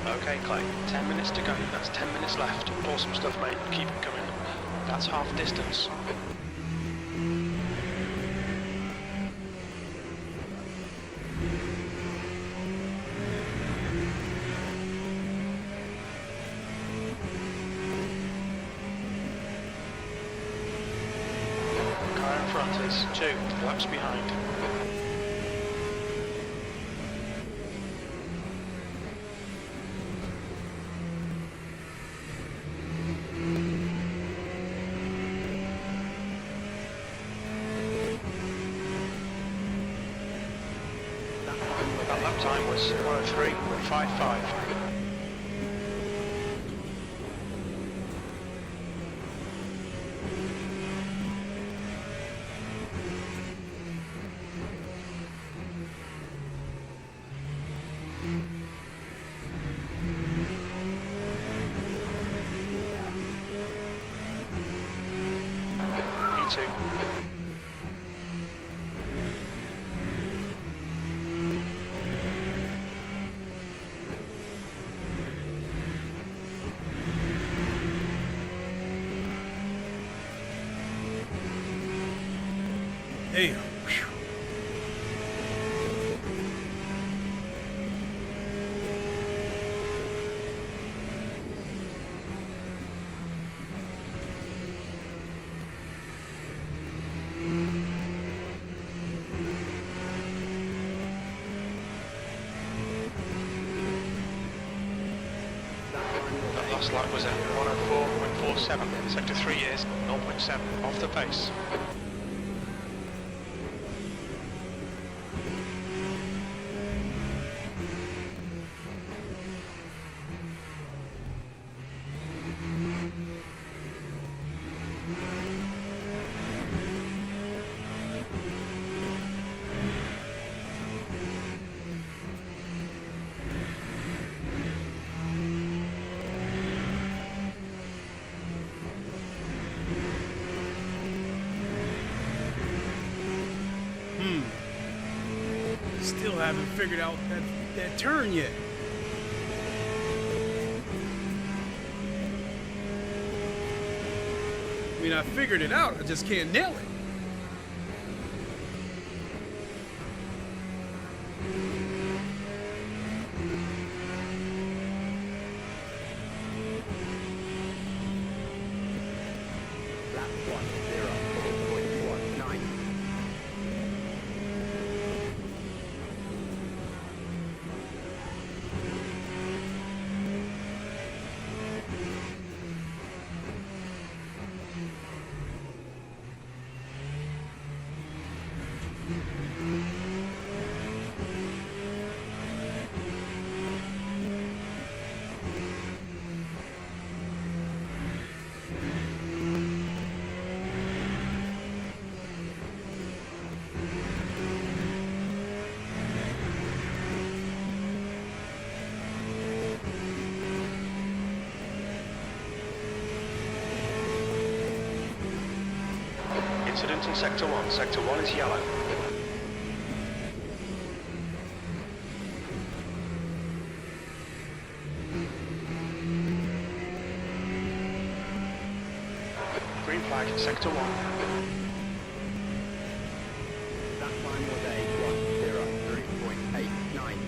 [SPEAKER 3] Okay, Clay, 10 minutes to go. That's 10 minutes left. Awesome stuff, mate. Keep it coming. That's half distance. front is 2 laps behind. That lap time was 1:03.55. E2.
[SPEAKER 1] Damn. Whew.
[SPEAKER 3] That last lap was at 1:04.47. Sector 3 is 0.7 off the pace.
[SPEAKER 1] Still haven't figured out that turn yet. I mean, I figured it out. I just can't nail it.
[SPEAKER 4] Lap 1:04.19.
[SPEAKER 3] Incident in Sector 1. Sector 1 is yellow. Green flag, Sector 1.
[SPEAKER 4] That time was a 1:03.89.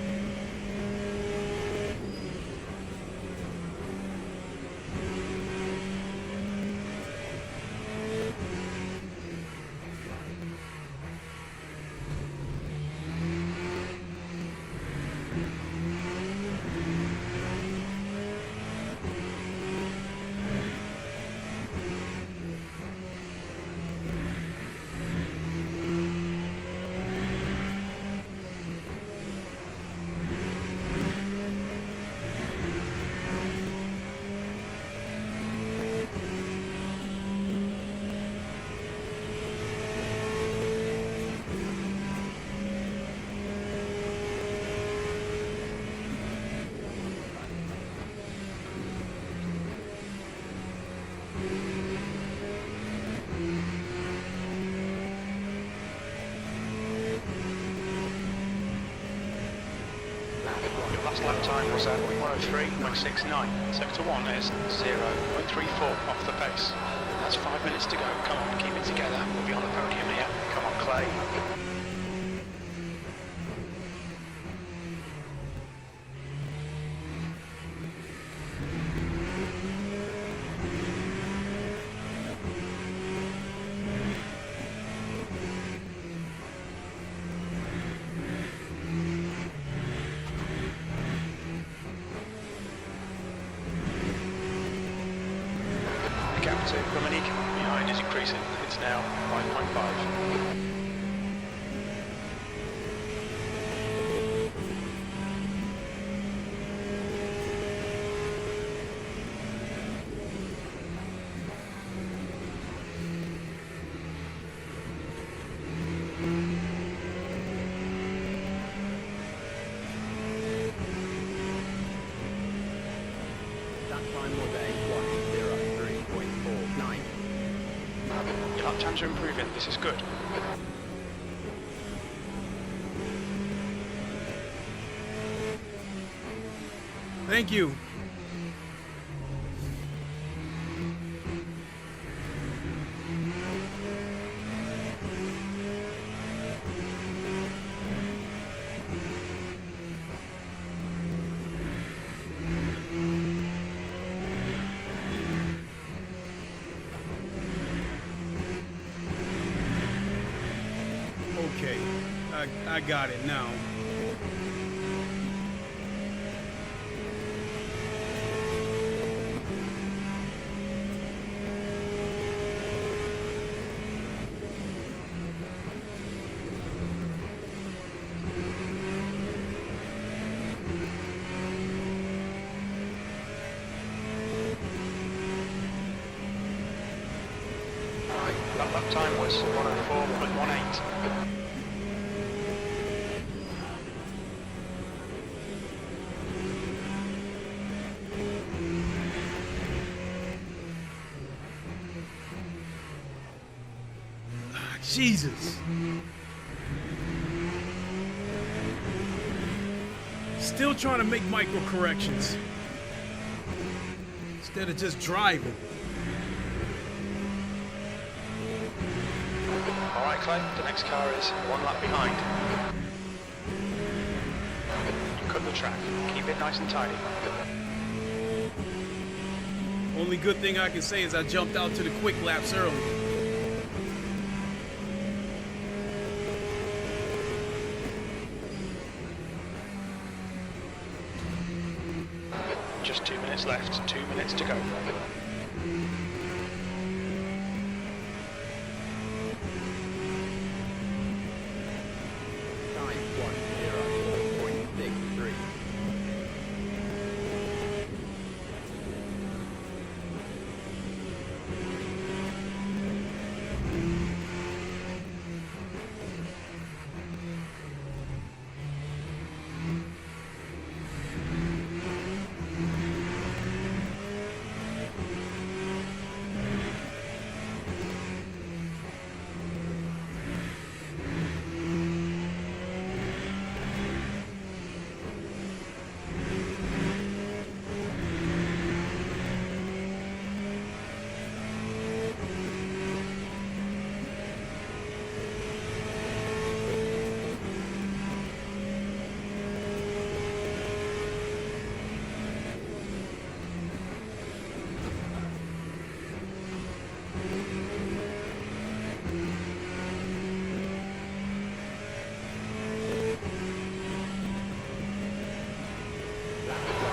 [SPEAKER 3] Last lap time was at 1:03.69. Sector 1 is 0.34 off the pace. That's 5 minutes to go. Come on, keep it together. We'll be on the podium here. Come on, Clay. gap to Dominique behind is increasing. It's now 5.5.
[SPEAKER 4] That time was a 1:03.49.
[SPEAKER 3] Your lap times are improving. This is good.
[SPEAKER 1] Thank you. Okay, I got it now.
[SPEAKER 3] That lap time was 1:04.18.
[SPEAKER 1] Jesus. Still trying to make micro corrections instead of just driving.
[SPEAKER 3] All right, Clay, the next car is one lap behind. You cut the track. Keep it nice and tidy.
[SPEAKER 1] Only good thing I can say is I jumped out to the quick laps early.
[SPEAKER 3] Just 2 minutes left, 2 minutes to go.
[SPEAKER 4] Time 1:04.63.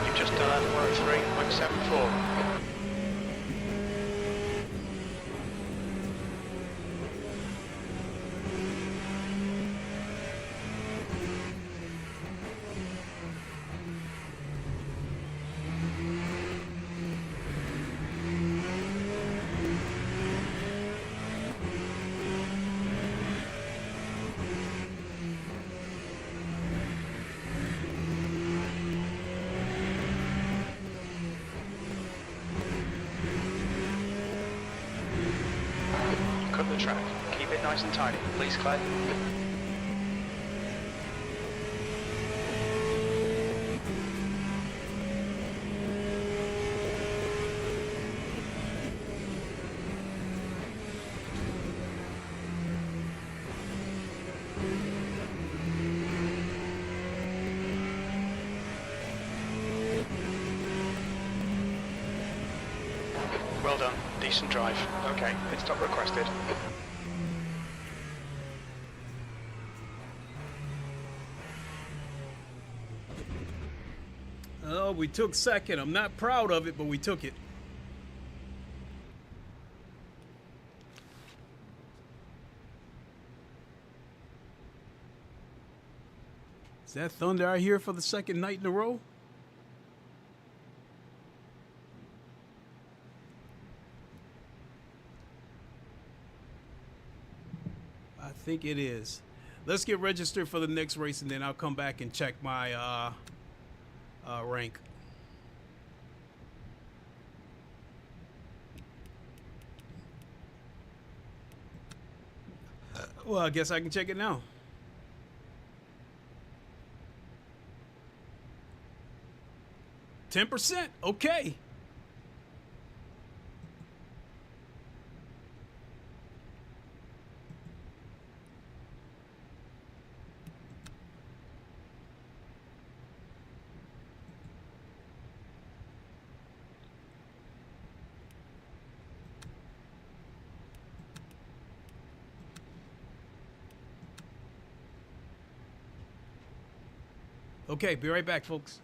[SPEAKER 3] You've just done 1:03.74. Cut the track. Keep it nice and tidy. Please, Clay. Well done. Decent drive. Okay, pit stop requested.
[SPEAKER 1] Oh, we took second. I'm not proud of it, but we took it. Is that thunder I hear for the second night in a row? I think it is. Let's get registered for the next race, and then I'll come back and check my rank. Well, I guess I can check it now. %, okay. Okay, be right back, folks.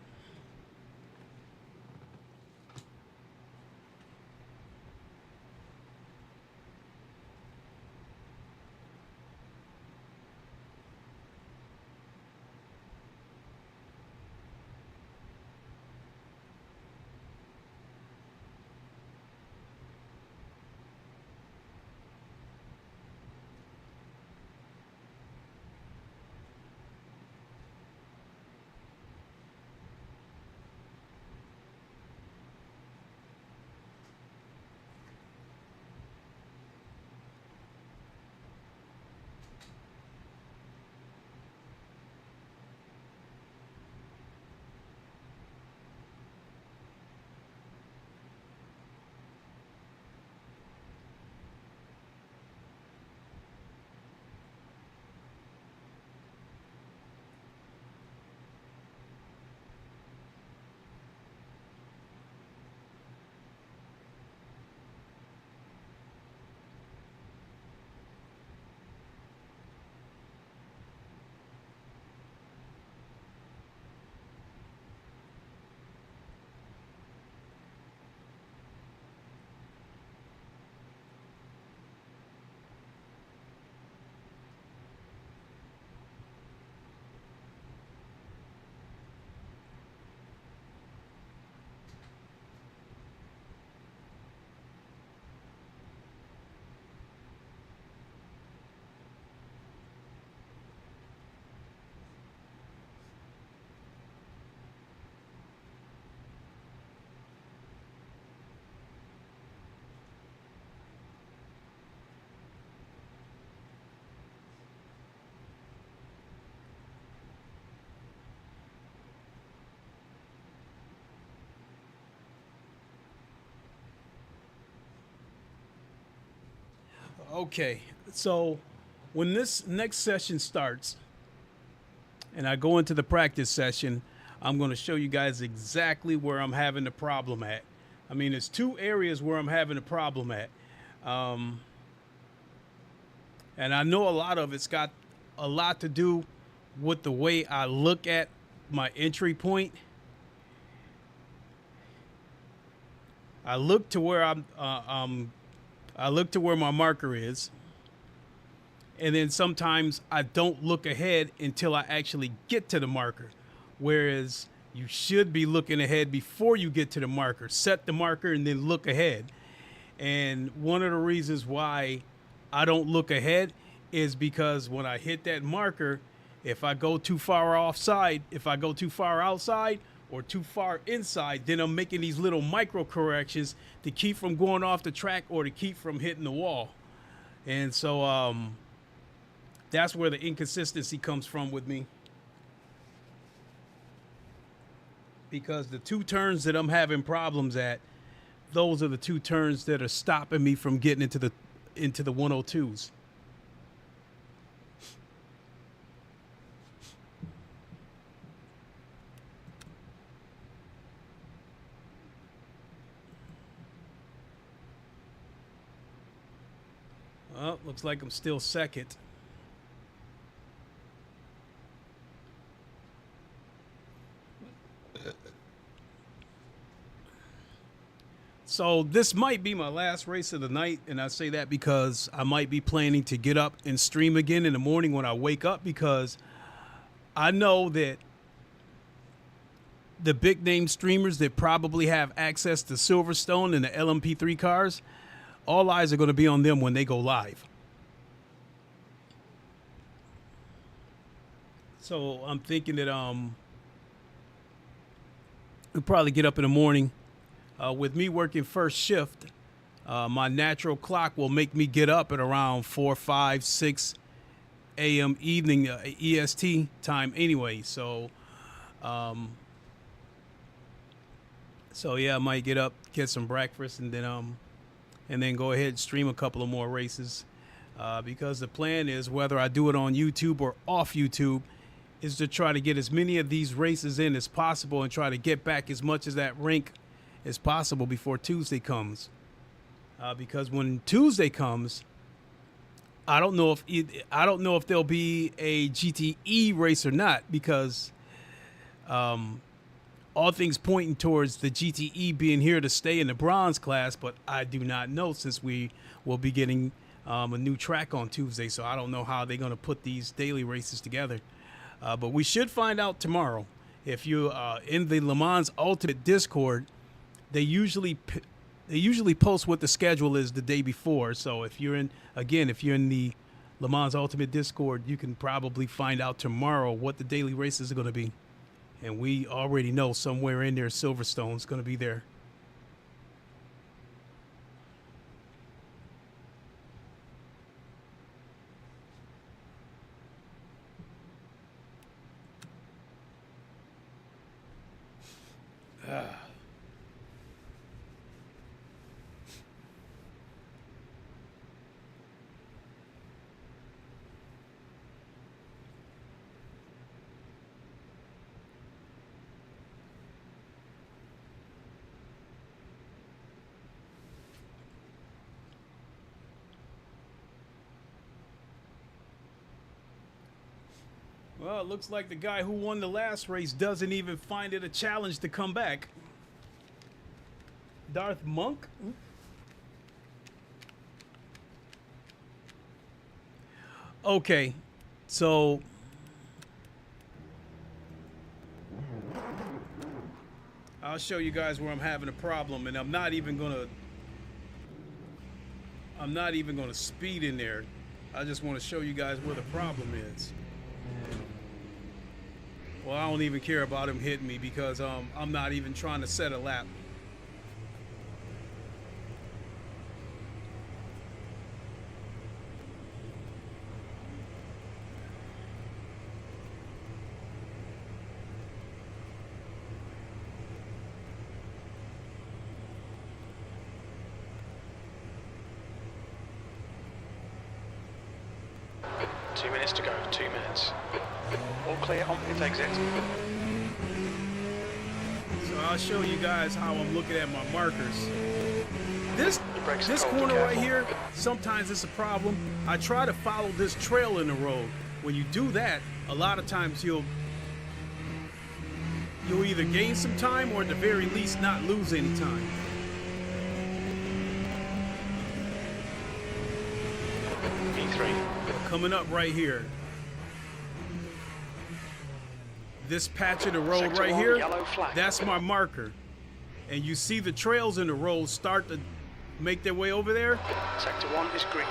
[SPEAKER 1] Okay, so when this next session starts and I go into the practice session, I'm going to show you guys exactly where I'm having the problem at. I mean, there's two areas where I'm having a problem at. And I know a lot of it's got a lot to do with the way I look at my entry point. I look to where I look to where my marker is, and then sometimes I don't look ahead until I actually get to the marker, whereas you should be looking ahead before you get to the marker. Set the marker and then look ahead. And one of the reasons why I don't look ahead is because when I hit that marker, if I go too far offside, if I go too far outside or too far inside, then I'm making these little micro corrections to keep from going off the track or to keep from hitting the wall. And so that's where the inconsistency comes from with me. Because the two turns that I'm having problems at, those are the two turns that are stopping me from getting into the 102s. Well, looks like I'm still second. So this might be my last race of the night, and I say that because I might be planning to get up and stream again in the morning when I wake up, because I know that the big name streamers that probably have access to Silverstone and the LMP3 cars, all eyes are going to be on them when they go live. So I'm thinking that we'll probably get up in the morning. With me working first shift, my natural clock will make me get up at around 4, 5, 6 a.m. evening EST time anyway. So yeah, I might get up, get some breakfast, and then go ahead and stream a couple of more races. Because the plan is, whether I do it on YouTube or off YouTube, is to try to get as many of these races in as possible and try to get back as much of that rank as possible before Tuesday comes. Because when Tuesday comes, I don't know if there'll be a GTE race or not, because all things pointing towards the GTE being here to stay in the bronze class, but I do not know, since we will be getting a new track on Tuesday. So I don't know how they're going to put these daily races together. But we should find out tomorrow. If you in the Le Mans Ultimate Discord, they usually post what the schedule is the day before. So if you're in the Le Mans Ultimate Discord, you can probably find out tomorrow what the daily races are going to be. And we already know somewhere in there Silverstone's going to be there. Well, it looks like the guy who won the last race doesn't even find it a challenge to come back. Darth Monk? Okay, so I'll show you guys where I'm having a problem, and I'm not even gonna speed in there. I just want to show you guys where the problem is. Well, I don't even care about him hitting me, because I'm not even trying to set a lap.
[SPEAKER 3] Two minutes to go, 2 minutes. All clear on pit exit.
[SPEAKER 1] So I'll show you guys how I'm looking at my markers. This corner right here, sometimes it's a problem. I try to follow this trail in the road. When you do that, a lot of times you'll either gain some time, or at the very least not lose any time.
[SPEAKER 3] V3.
[SPEAKER 1] Coming up right here. This patch of the road
[SPEAKER 3] Sector
[SPEAKER 1] right
[SPEAKER 3] one,
[SPEAKER 1] here,
[SPEAKER 3] yellow flag.
[SPEAKER 1] that's my marker. And you see the trails in the road start to make their way over there.
[SPEAKER 3] Sector 1 is green.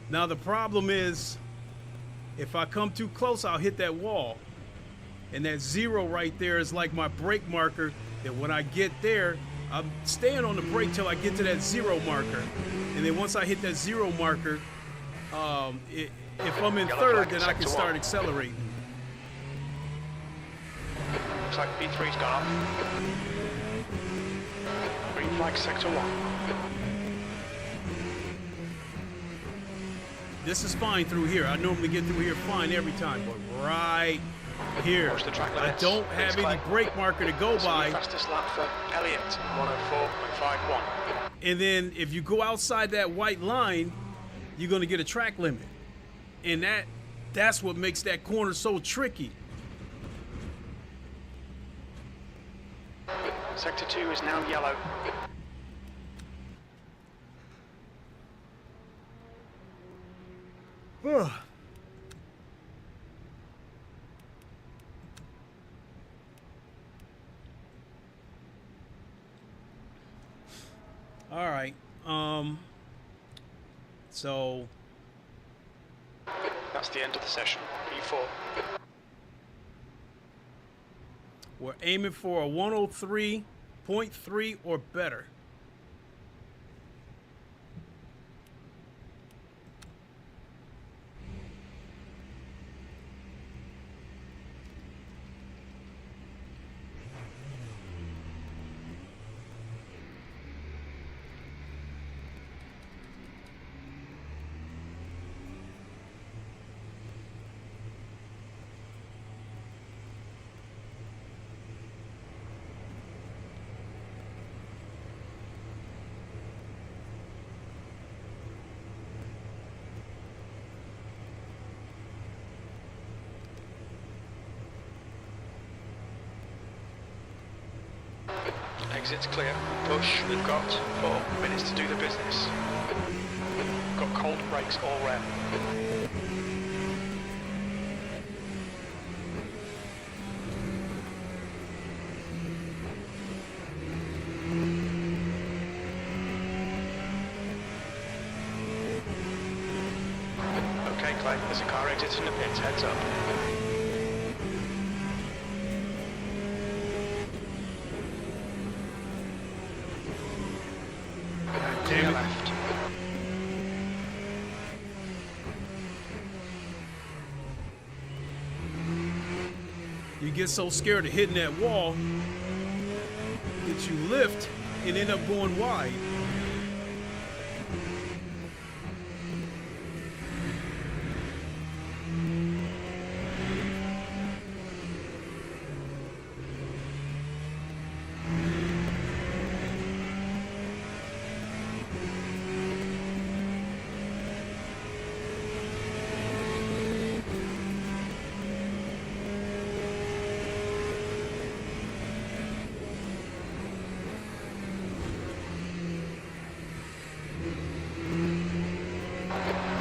[SPEAKER 1] Now the problem is, if I come too close, I'll hit that wall. And that 0 right there is like my brake marker, that when I get there, I'm staying on the brake till I get to that 0 marker. And then once I hit that 0 marker, if I'm in third, then I can start accelerating.
[SPEAKER 3] Looks like B3's gone up. Green flag sector 1.
[SPEAKER 1] This is fine through here. I normally get through here fine every time, but right here,
[SPEAKER 3] Watch the track
[SPEAKER 1] I
[SPEAKER 3] limits.
[SPEAKER 1] don't have any brake marker to go by.
[SPEAKER 3] Fastest lap for Elliott, 104.51.
[SPEAKER 1] And then if you go outside that white line, you're going to get a track limit. And that's what makes that corner so tricky.
[SPEAKER 3] Sector 2 is now yellow.
[SPEAKER 1] All right. So
[SPEAKER 3] That's the end of the session. E4.
[SPEAKER 1] we're aiming for a 103.3 or better.
[SPEAKER 3] Exit's clear. Push. We've got 4 minutes to do the business. Got cold brakes all round. Okay, Clay, there's a car exiting the pits. Heads up.
[SPEAKER 1] Damn it.
[SPEAKER 3] Left.
[SPEAKER 1] You get so scared of hitting that wall that you lift and end up going wide.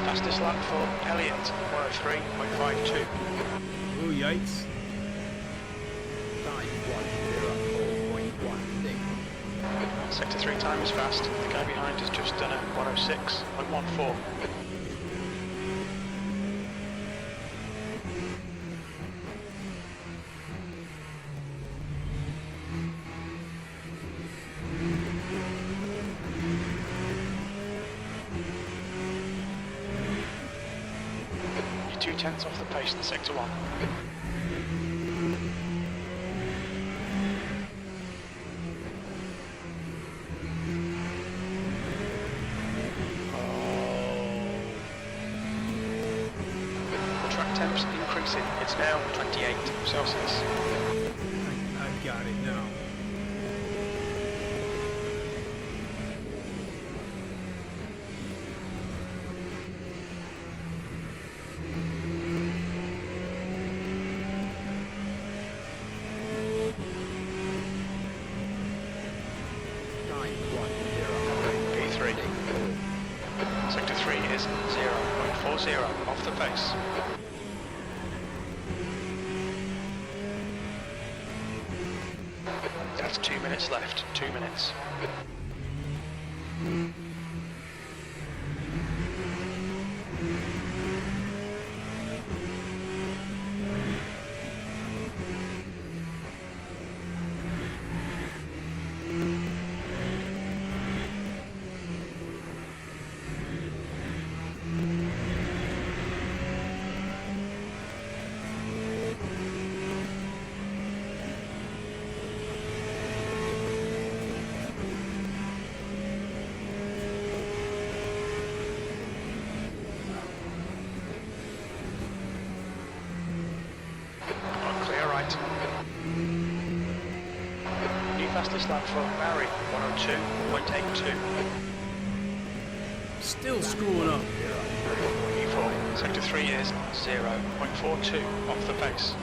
[SPEAKER 3] Fastest lap for Elliott, 103.52.
[SPEAKER 1] Oh, yikes.
[SPEAKER 4] Time 104.16.
[SPEAKER 3] Sector 3 time is fast. The guy behind has just done a 106.14. You're 2/10 off the pace in Sector 1. The track temp's increasing. It's now 28 Celsius.
[SPEAKER 1] I've got it now.
[SPEAKER 4] Time
[SPEAKER 3] P3. Sector 3 is 0.40 off the pace. That's 2 minutes left. 2 minutes. On clear right. New fastest lap for Barry, 102.82.
[SPEAKER 1] Still screwing up.
[SPEAKER 3] E4, Sector 3 is 0.42 off the pace.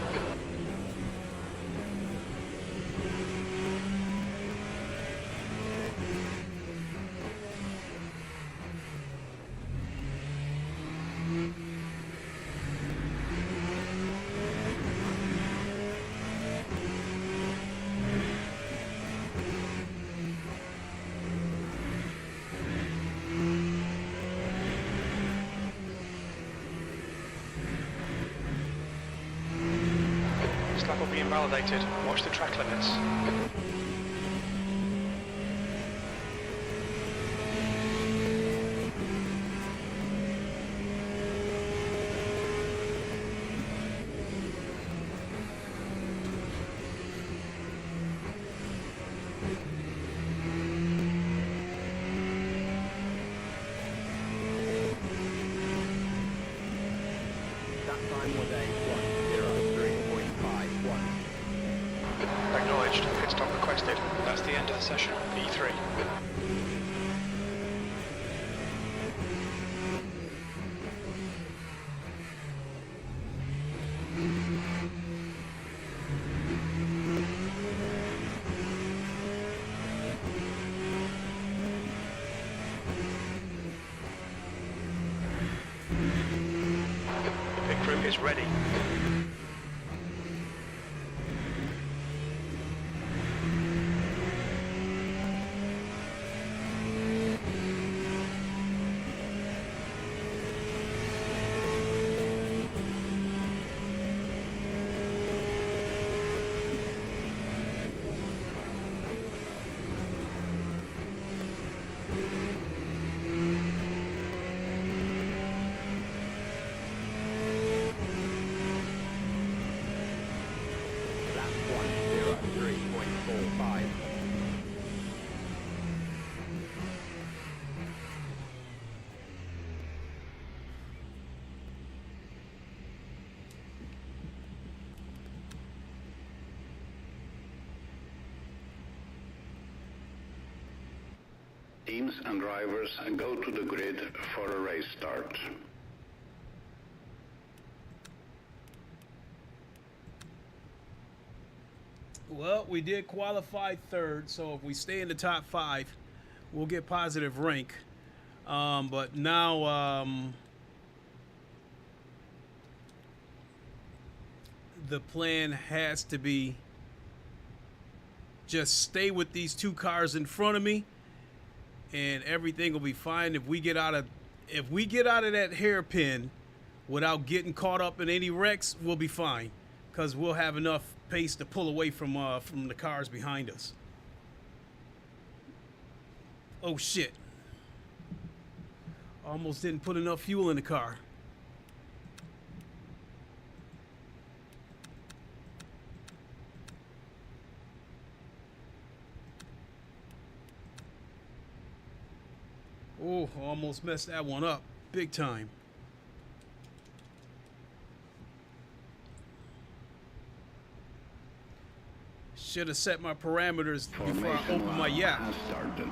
[SPEAKER 3] being validated. Watch the track limits.
[SPEAKER 4] That time was a 1:03.51.
[SPEAKER 3] Acknowledged. Pit stop requested. That's the end of the session. P3. Pit crew is ready.
[SPEAKER 4] Lap 1:03.45.
[SPEAKER 5] Teams and drivers go to the grid for a race start.
[SPEAKER 1] Well, we did qualify third, so if we stay in the top 5, we'll get positive rank. But now the plan has to be just stay with these 2 cars in front of me, and everything will be fine. If we get out of that hairpin without getting caught up in any wrecks, we'll be fine, because we'll have enough pace to pull away from the cars behind us. Oh shit. Almost didn't put enough fuel in the car. Oh, almost messed that one up big time. Should have set my parameters before I opened my yap.
[SPEAKER 5] Has started.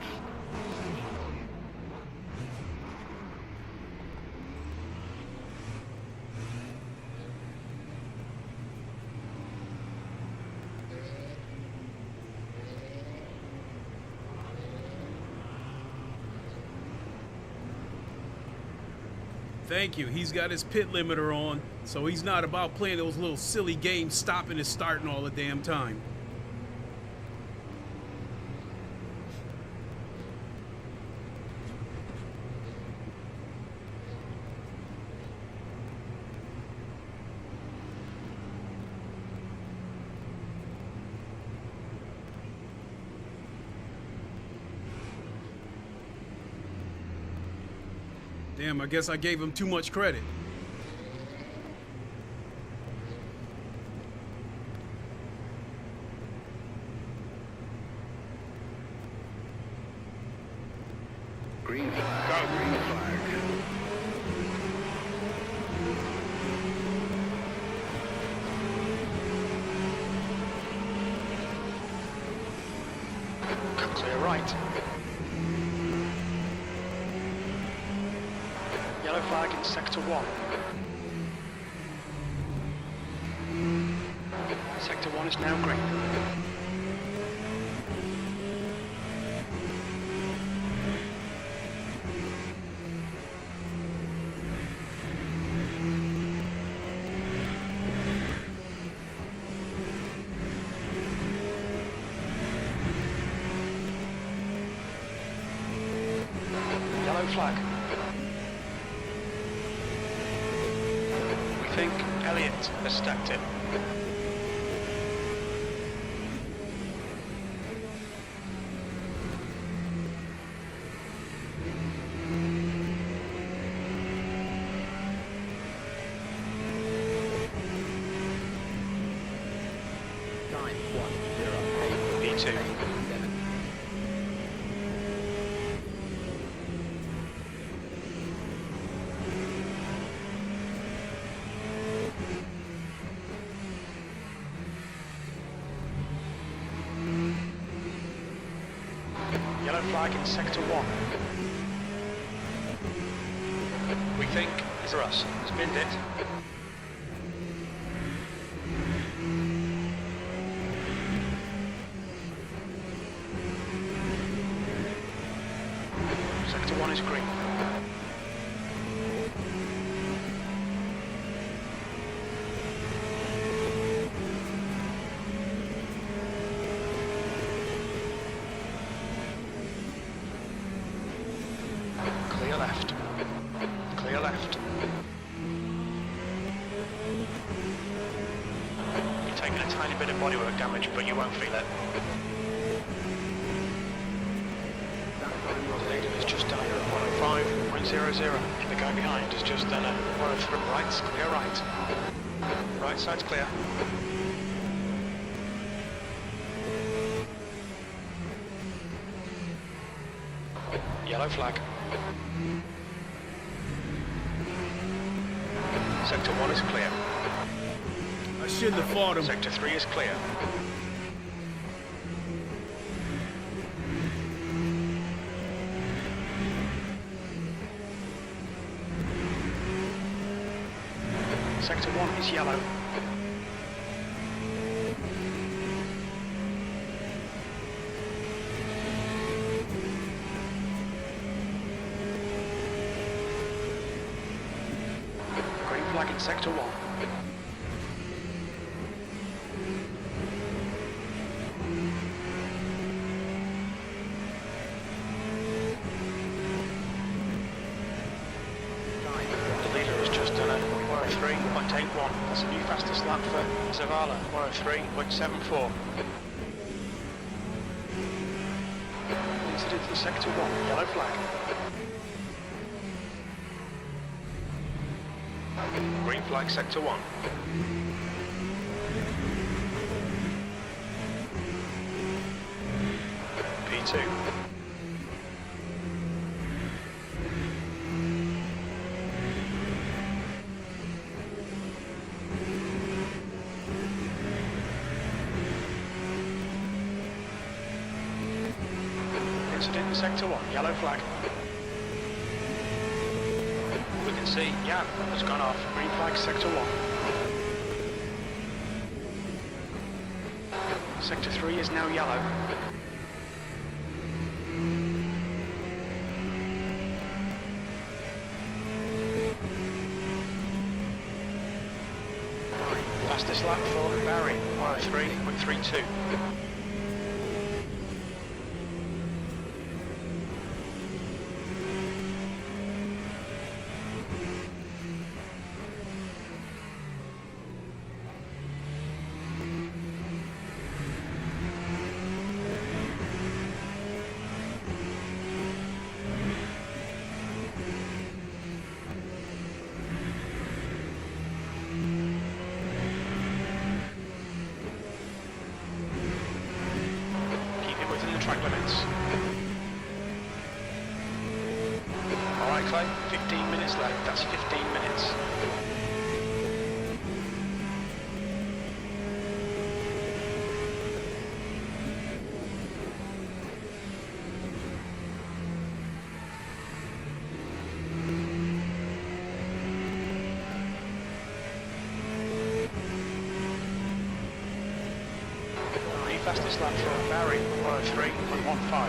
[SPEAKER 1] Thank you. He's got his pit limiter on, so he's not about playing those little silly games, stopping and starting all the damn time. Damn, I guess I gave him too much credit.
[SPEAKER 5] Green flag. Go. Green flag.
[SPEAKER 3] Clear right. Yellow flag in sector 1. Sector 1 is now green. Yellow flag. We think Elliott has stacked it. P2. Yellow flag in sector 1. We think it's for us. Spinned it. Sector 1 is green. Clear left. Clear left. You're taking a tiny bit of bodywork damage, but you won't feel it. The leader has just done a 105.00. The guy behind has just done a 103. Right's clear right. Right side's clear. Yellow flag. Sector 1 is clear.
[SPEAKER 1] I shouldn't have fought him.
[SPEAKER 3] Sector 3 is clear. Sector 1 is yellow. Green flag in sector 1. The leader has just done a 103.81. That's a new fastest lap for Zavala. 103.74. Incident in sector 1. Yellow flag. Green flag sector 1. P2. Incident in sector 1. Yellow flag. We can see Jan has gone off. Green flag sector 1. Sector 3 is now yellow. Fastest lap for Barry. 103.32. Track limits. Alright Clay, 15 minutes left, that's 15 minutes. Fastest lap for Barry, 103.15.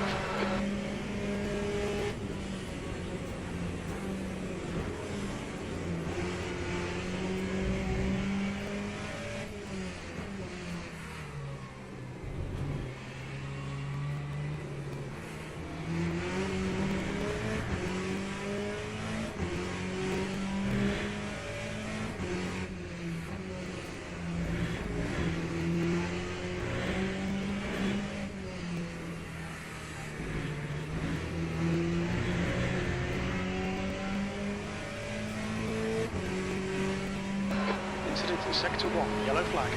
[SPEAKER 3] Incident in sector 1, yellow flag.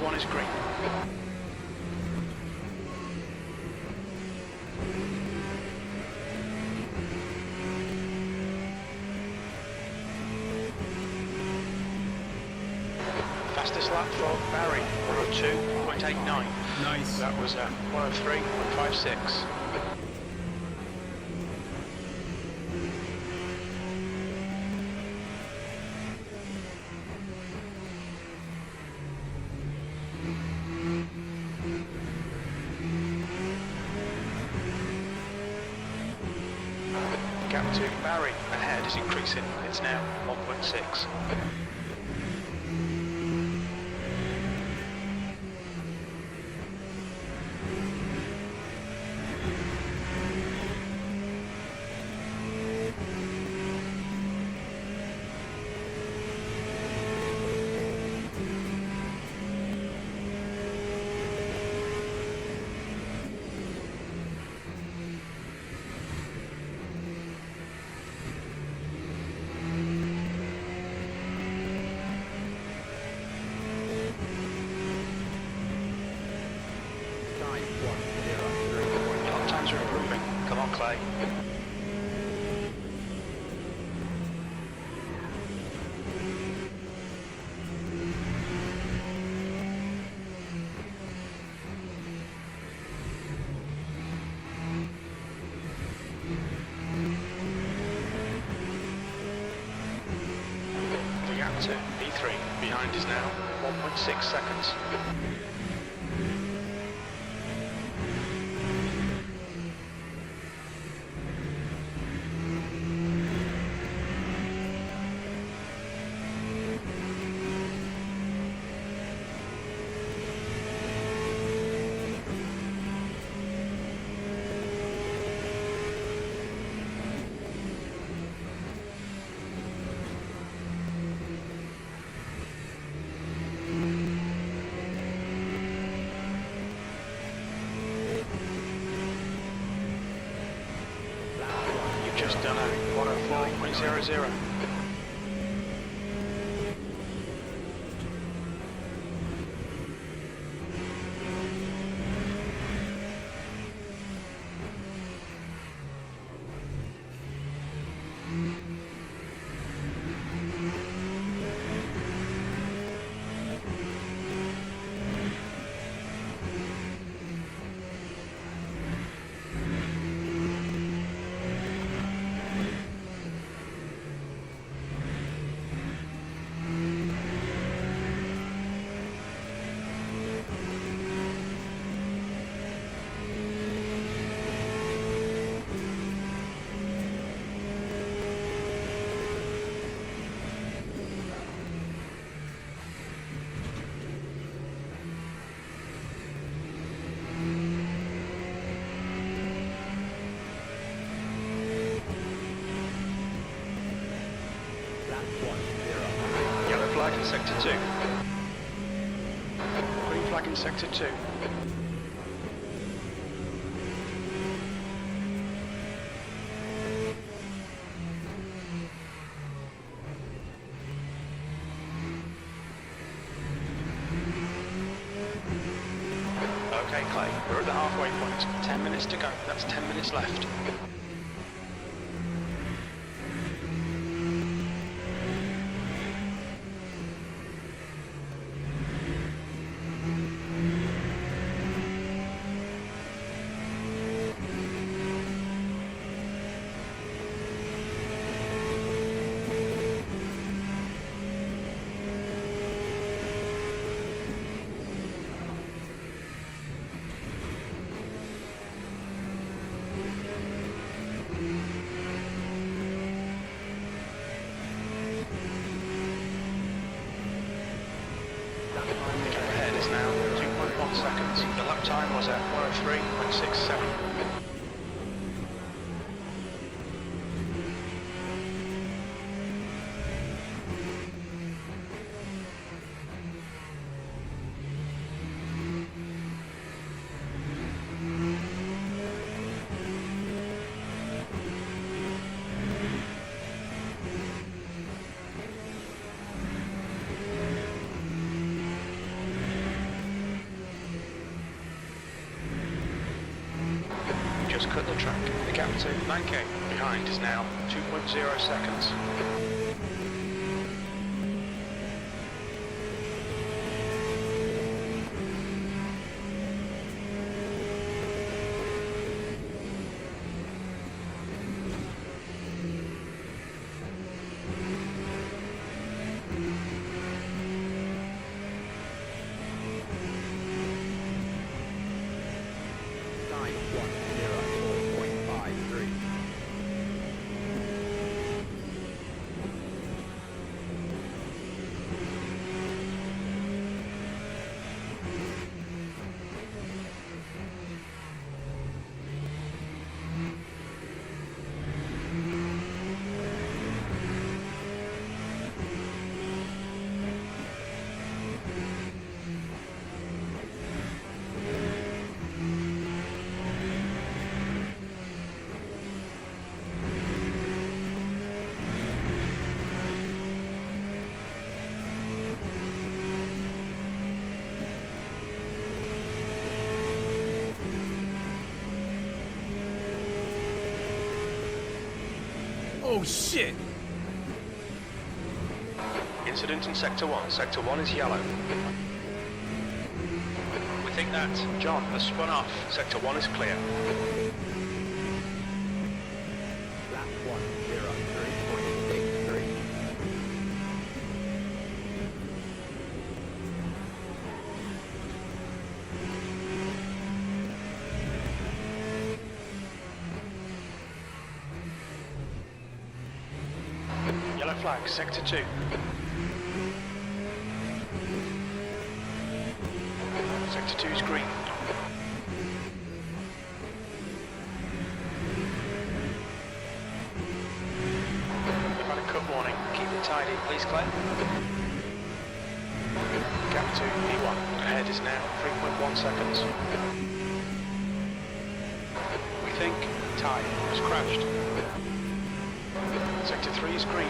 [SPEAKER 3] one is green. Fastest lap for Barry, 102.89.
[SPEAKER 1] Nice.
[SPEAKER 3] That was 103.56. Gap to Barry ahead is increasing. It's now 1.6. Lap times are improving. Come on, Clay. The gap to E3 behind is now 1.6 seconds. Just done a 104.00. Yellow flag in sector 2. Green flag in sector 2. Okay, Clay, we're at the halfway point. 10 minutes to go. That's 10 minutes left. Ahead is now 2.1 seconds. The lap time was at 103.67. just cut the track. The gap to 9k behind is now 2.0 seconds.
[SPEAKER 4] Time 1:04.53.
[SPEAKER 1] Oh shit!
[SPEAKER 3] Incident in Sector 1. Sector 1 is yellow. We think that John has spun off. Sector 1 is clear.
[SPEAKER 4] Lap 1:03.63.
[SPEAKER 3] Yellow flag, Sector 2. Sector 2 is green. We've had a cut warning. Keep it tidy, please, Claire. Gap to P1. Ahead is now 3.1 seconds. We think tyre has crashed. Sector 3 is green.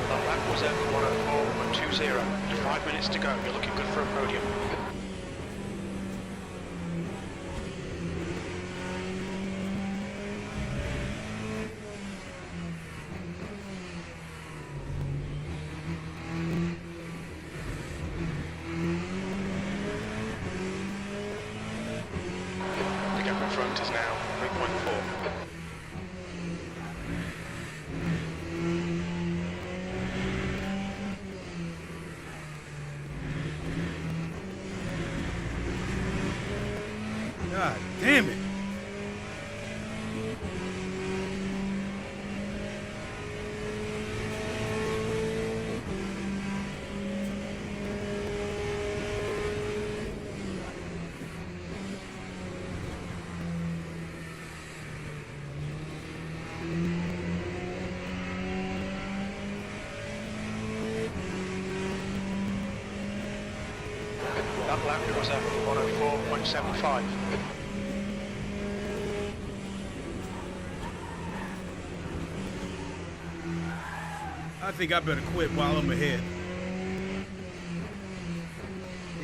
[SPEAKER 3] That lap was at 1:04.20. 5 minutes to go. You're looking good for a podium. The gap in front is now 3.4.
[SPEAKER 1] God damn it!
[SPEAKER 3] That lap was at 1:04.75.
[SPEAKER 1] I think I better quit while I'm ahead.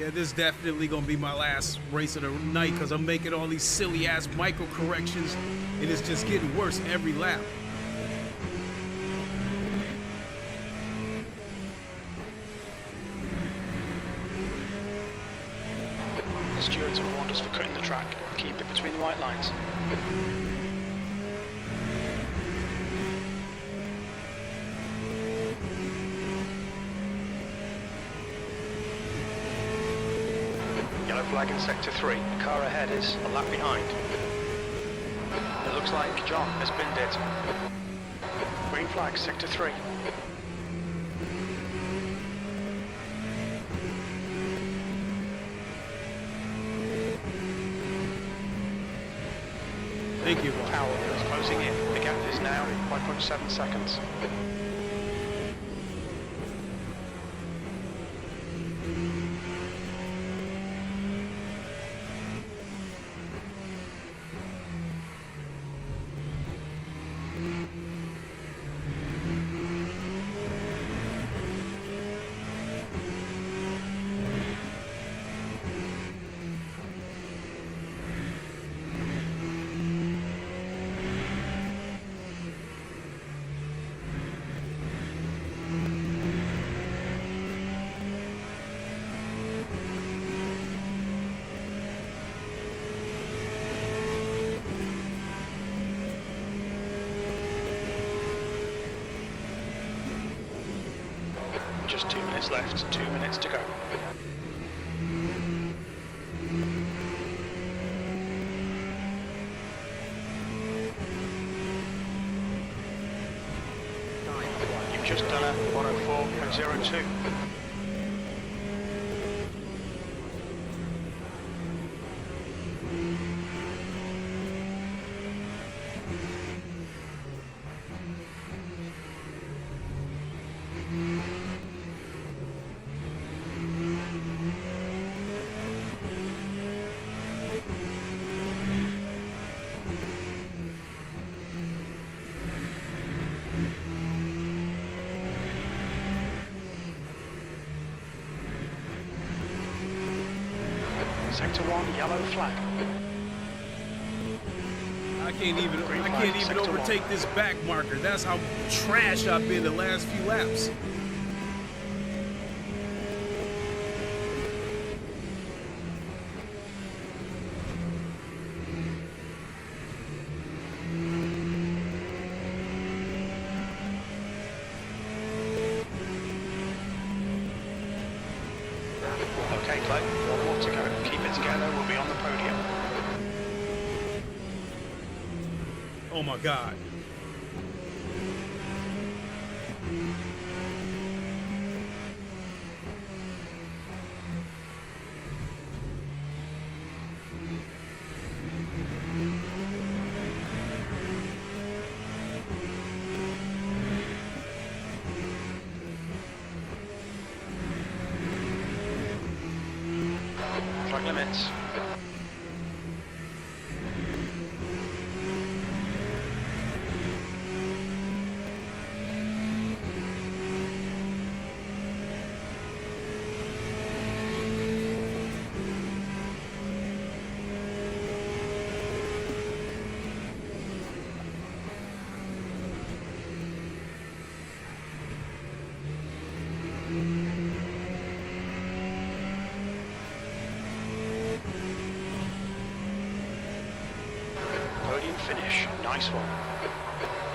[SPEAKER 1] Yeah, this is definitely gonna be my last race of the night because I'm making all these silly ass micro corrections and it's just getting worse every lap.
[SPEAKER 3] The stewards have warned us for cutting the track. Keep it between the white lines. Yellow flag in sector 3. The car ahead is a lap behind. It looks like John has binned it. Green flag, sector 3.
[SPEAKER 1] Thank you.
[SPEAKER 3] Powell is closing in. The gap is now 5.7 seconds. Just 2 minutes left, 2 minutes to go. You've just done a 104.02. Sector 1, yellow flag.
[SPEAKER 1] I can't even overtake this back marker. That's how trash I've been the last few laps.
[SPEAKER 3] Okay, Clay, one more to go. Keep it together, we'll be on the podium.
[SPEAKER 1] Oh my God.
[SPEAKER 3] Track limits. Podium finish. Nice one.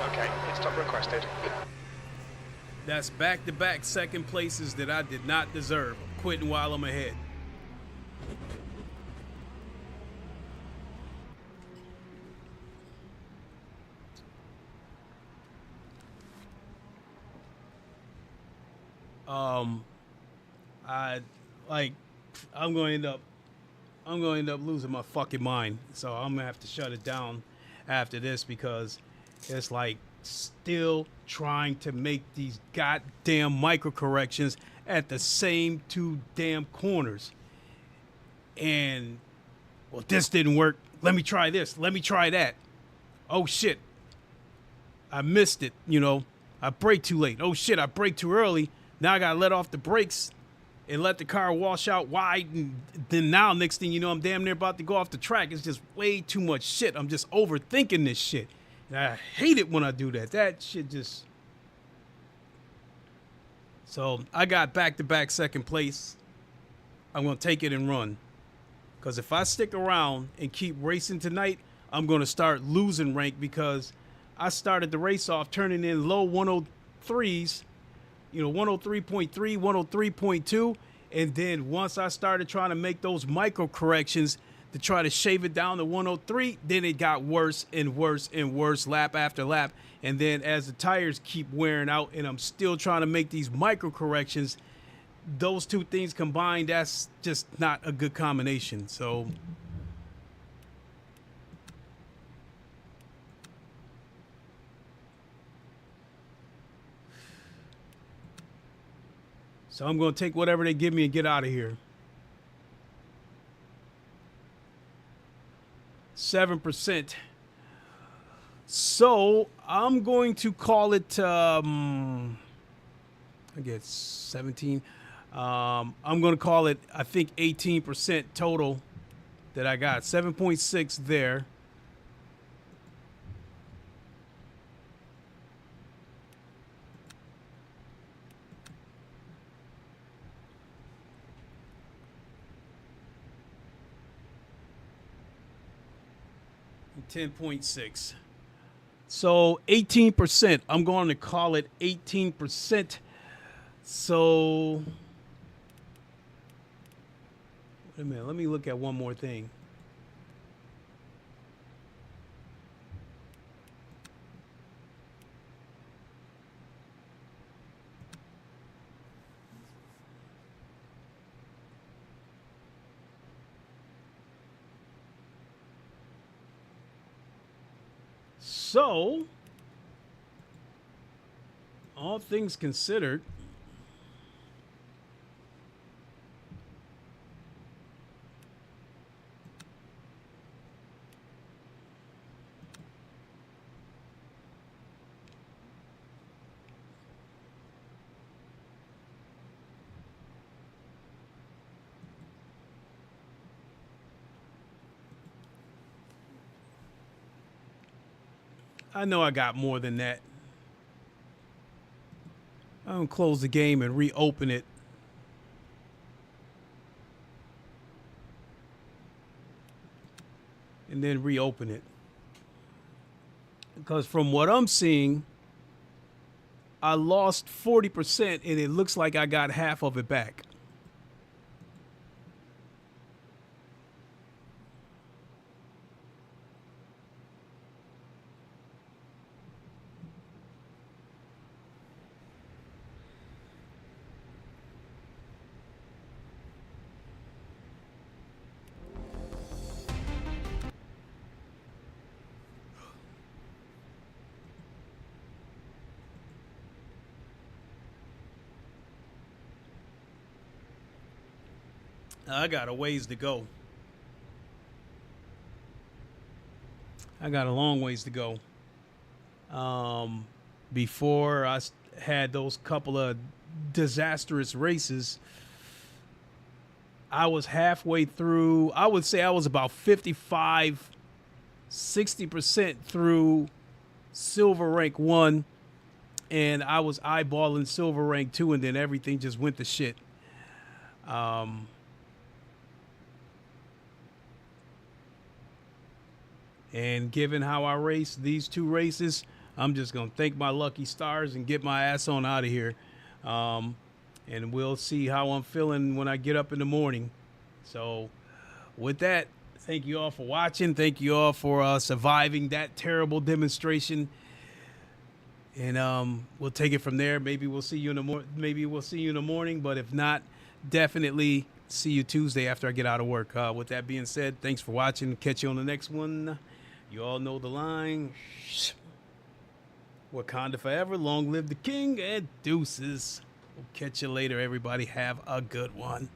[SPEAKER 3] Okay, pit stop requested.
[SPEAKER 1] That's back-to-back second places that I did not deserve. I'm quitting while I'm ahead. I'm going to end up losing my fucking mind. So I'm gonna have to shut it down after this because it's like still trying to make these goddamn micro corrections at the same two damn corners. And well, this didn't work. Let me try this. Let me try that. Oh shit. I missed it, you know. I braked too late. Oh shit, I braked too early. Now I gotta let off the brakes and let the car wash out wide, and then now next thing you know, I'm damn near about to go off the track. It's just way too much shit. I'm just overthinking this shit. And I hate it when I do that. That shit just... So I got back-to-back second place. I'm going to take it and run. Because if I stick around and keep racing tonight, I'm going to start losing rank, because I started the race off turning in low 103s, you know, 103.3, 103.2. And then once I started trying to make those micro corrections to try to shave it down to 103, then it got worse and worse and worse lap after lap. And then as the tires keep wearing out and I'm still trying to make these micro corrections, those two things combined, that's just not a good combination. So I'm going to take whatever they give me and get out of here. 7%. So I'm going to call it, I guess 17. I'm going to call it, I think 18% total that I got. 7.6 there. And 10.6. So 18%. I'm going to call it 18%. So wait a minute. Let me look at one more thing. So, all things considered, I know I got more than that. I'm going to close the game and reopen it. And then reopen it. Because from what I'm seeing, I lost 40% and it looks like I got half of it back. I got a ways to go. I got a long ways to go. Before I had those couple of disastrous races, I was halfway through. I would say I was about 55, 60% through Silver Rank 1, and I was eyeballing Silver Rank 2, and then everything just went to shit. And given how I raced these two races, I'm just going to thank my lucky stars and get my ass on out of here. And we'll see how I'm feeling when I get up in the morning. So with that, thank you all for watching. Thank you all for surviving that terrible demonstration. And we'll take it from there. Maybe we'll see you in the morning. But if not, definitely see you Tuesday after I get out of work. With that being said, thanks for watching. Catch you on the next one. You all know the line. Wakanda forever. Long live the king, and deuces. We'll catch you later, everybody. Have a good one.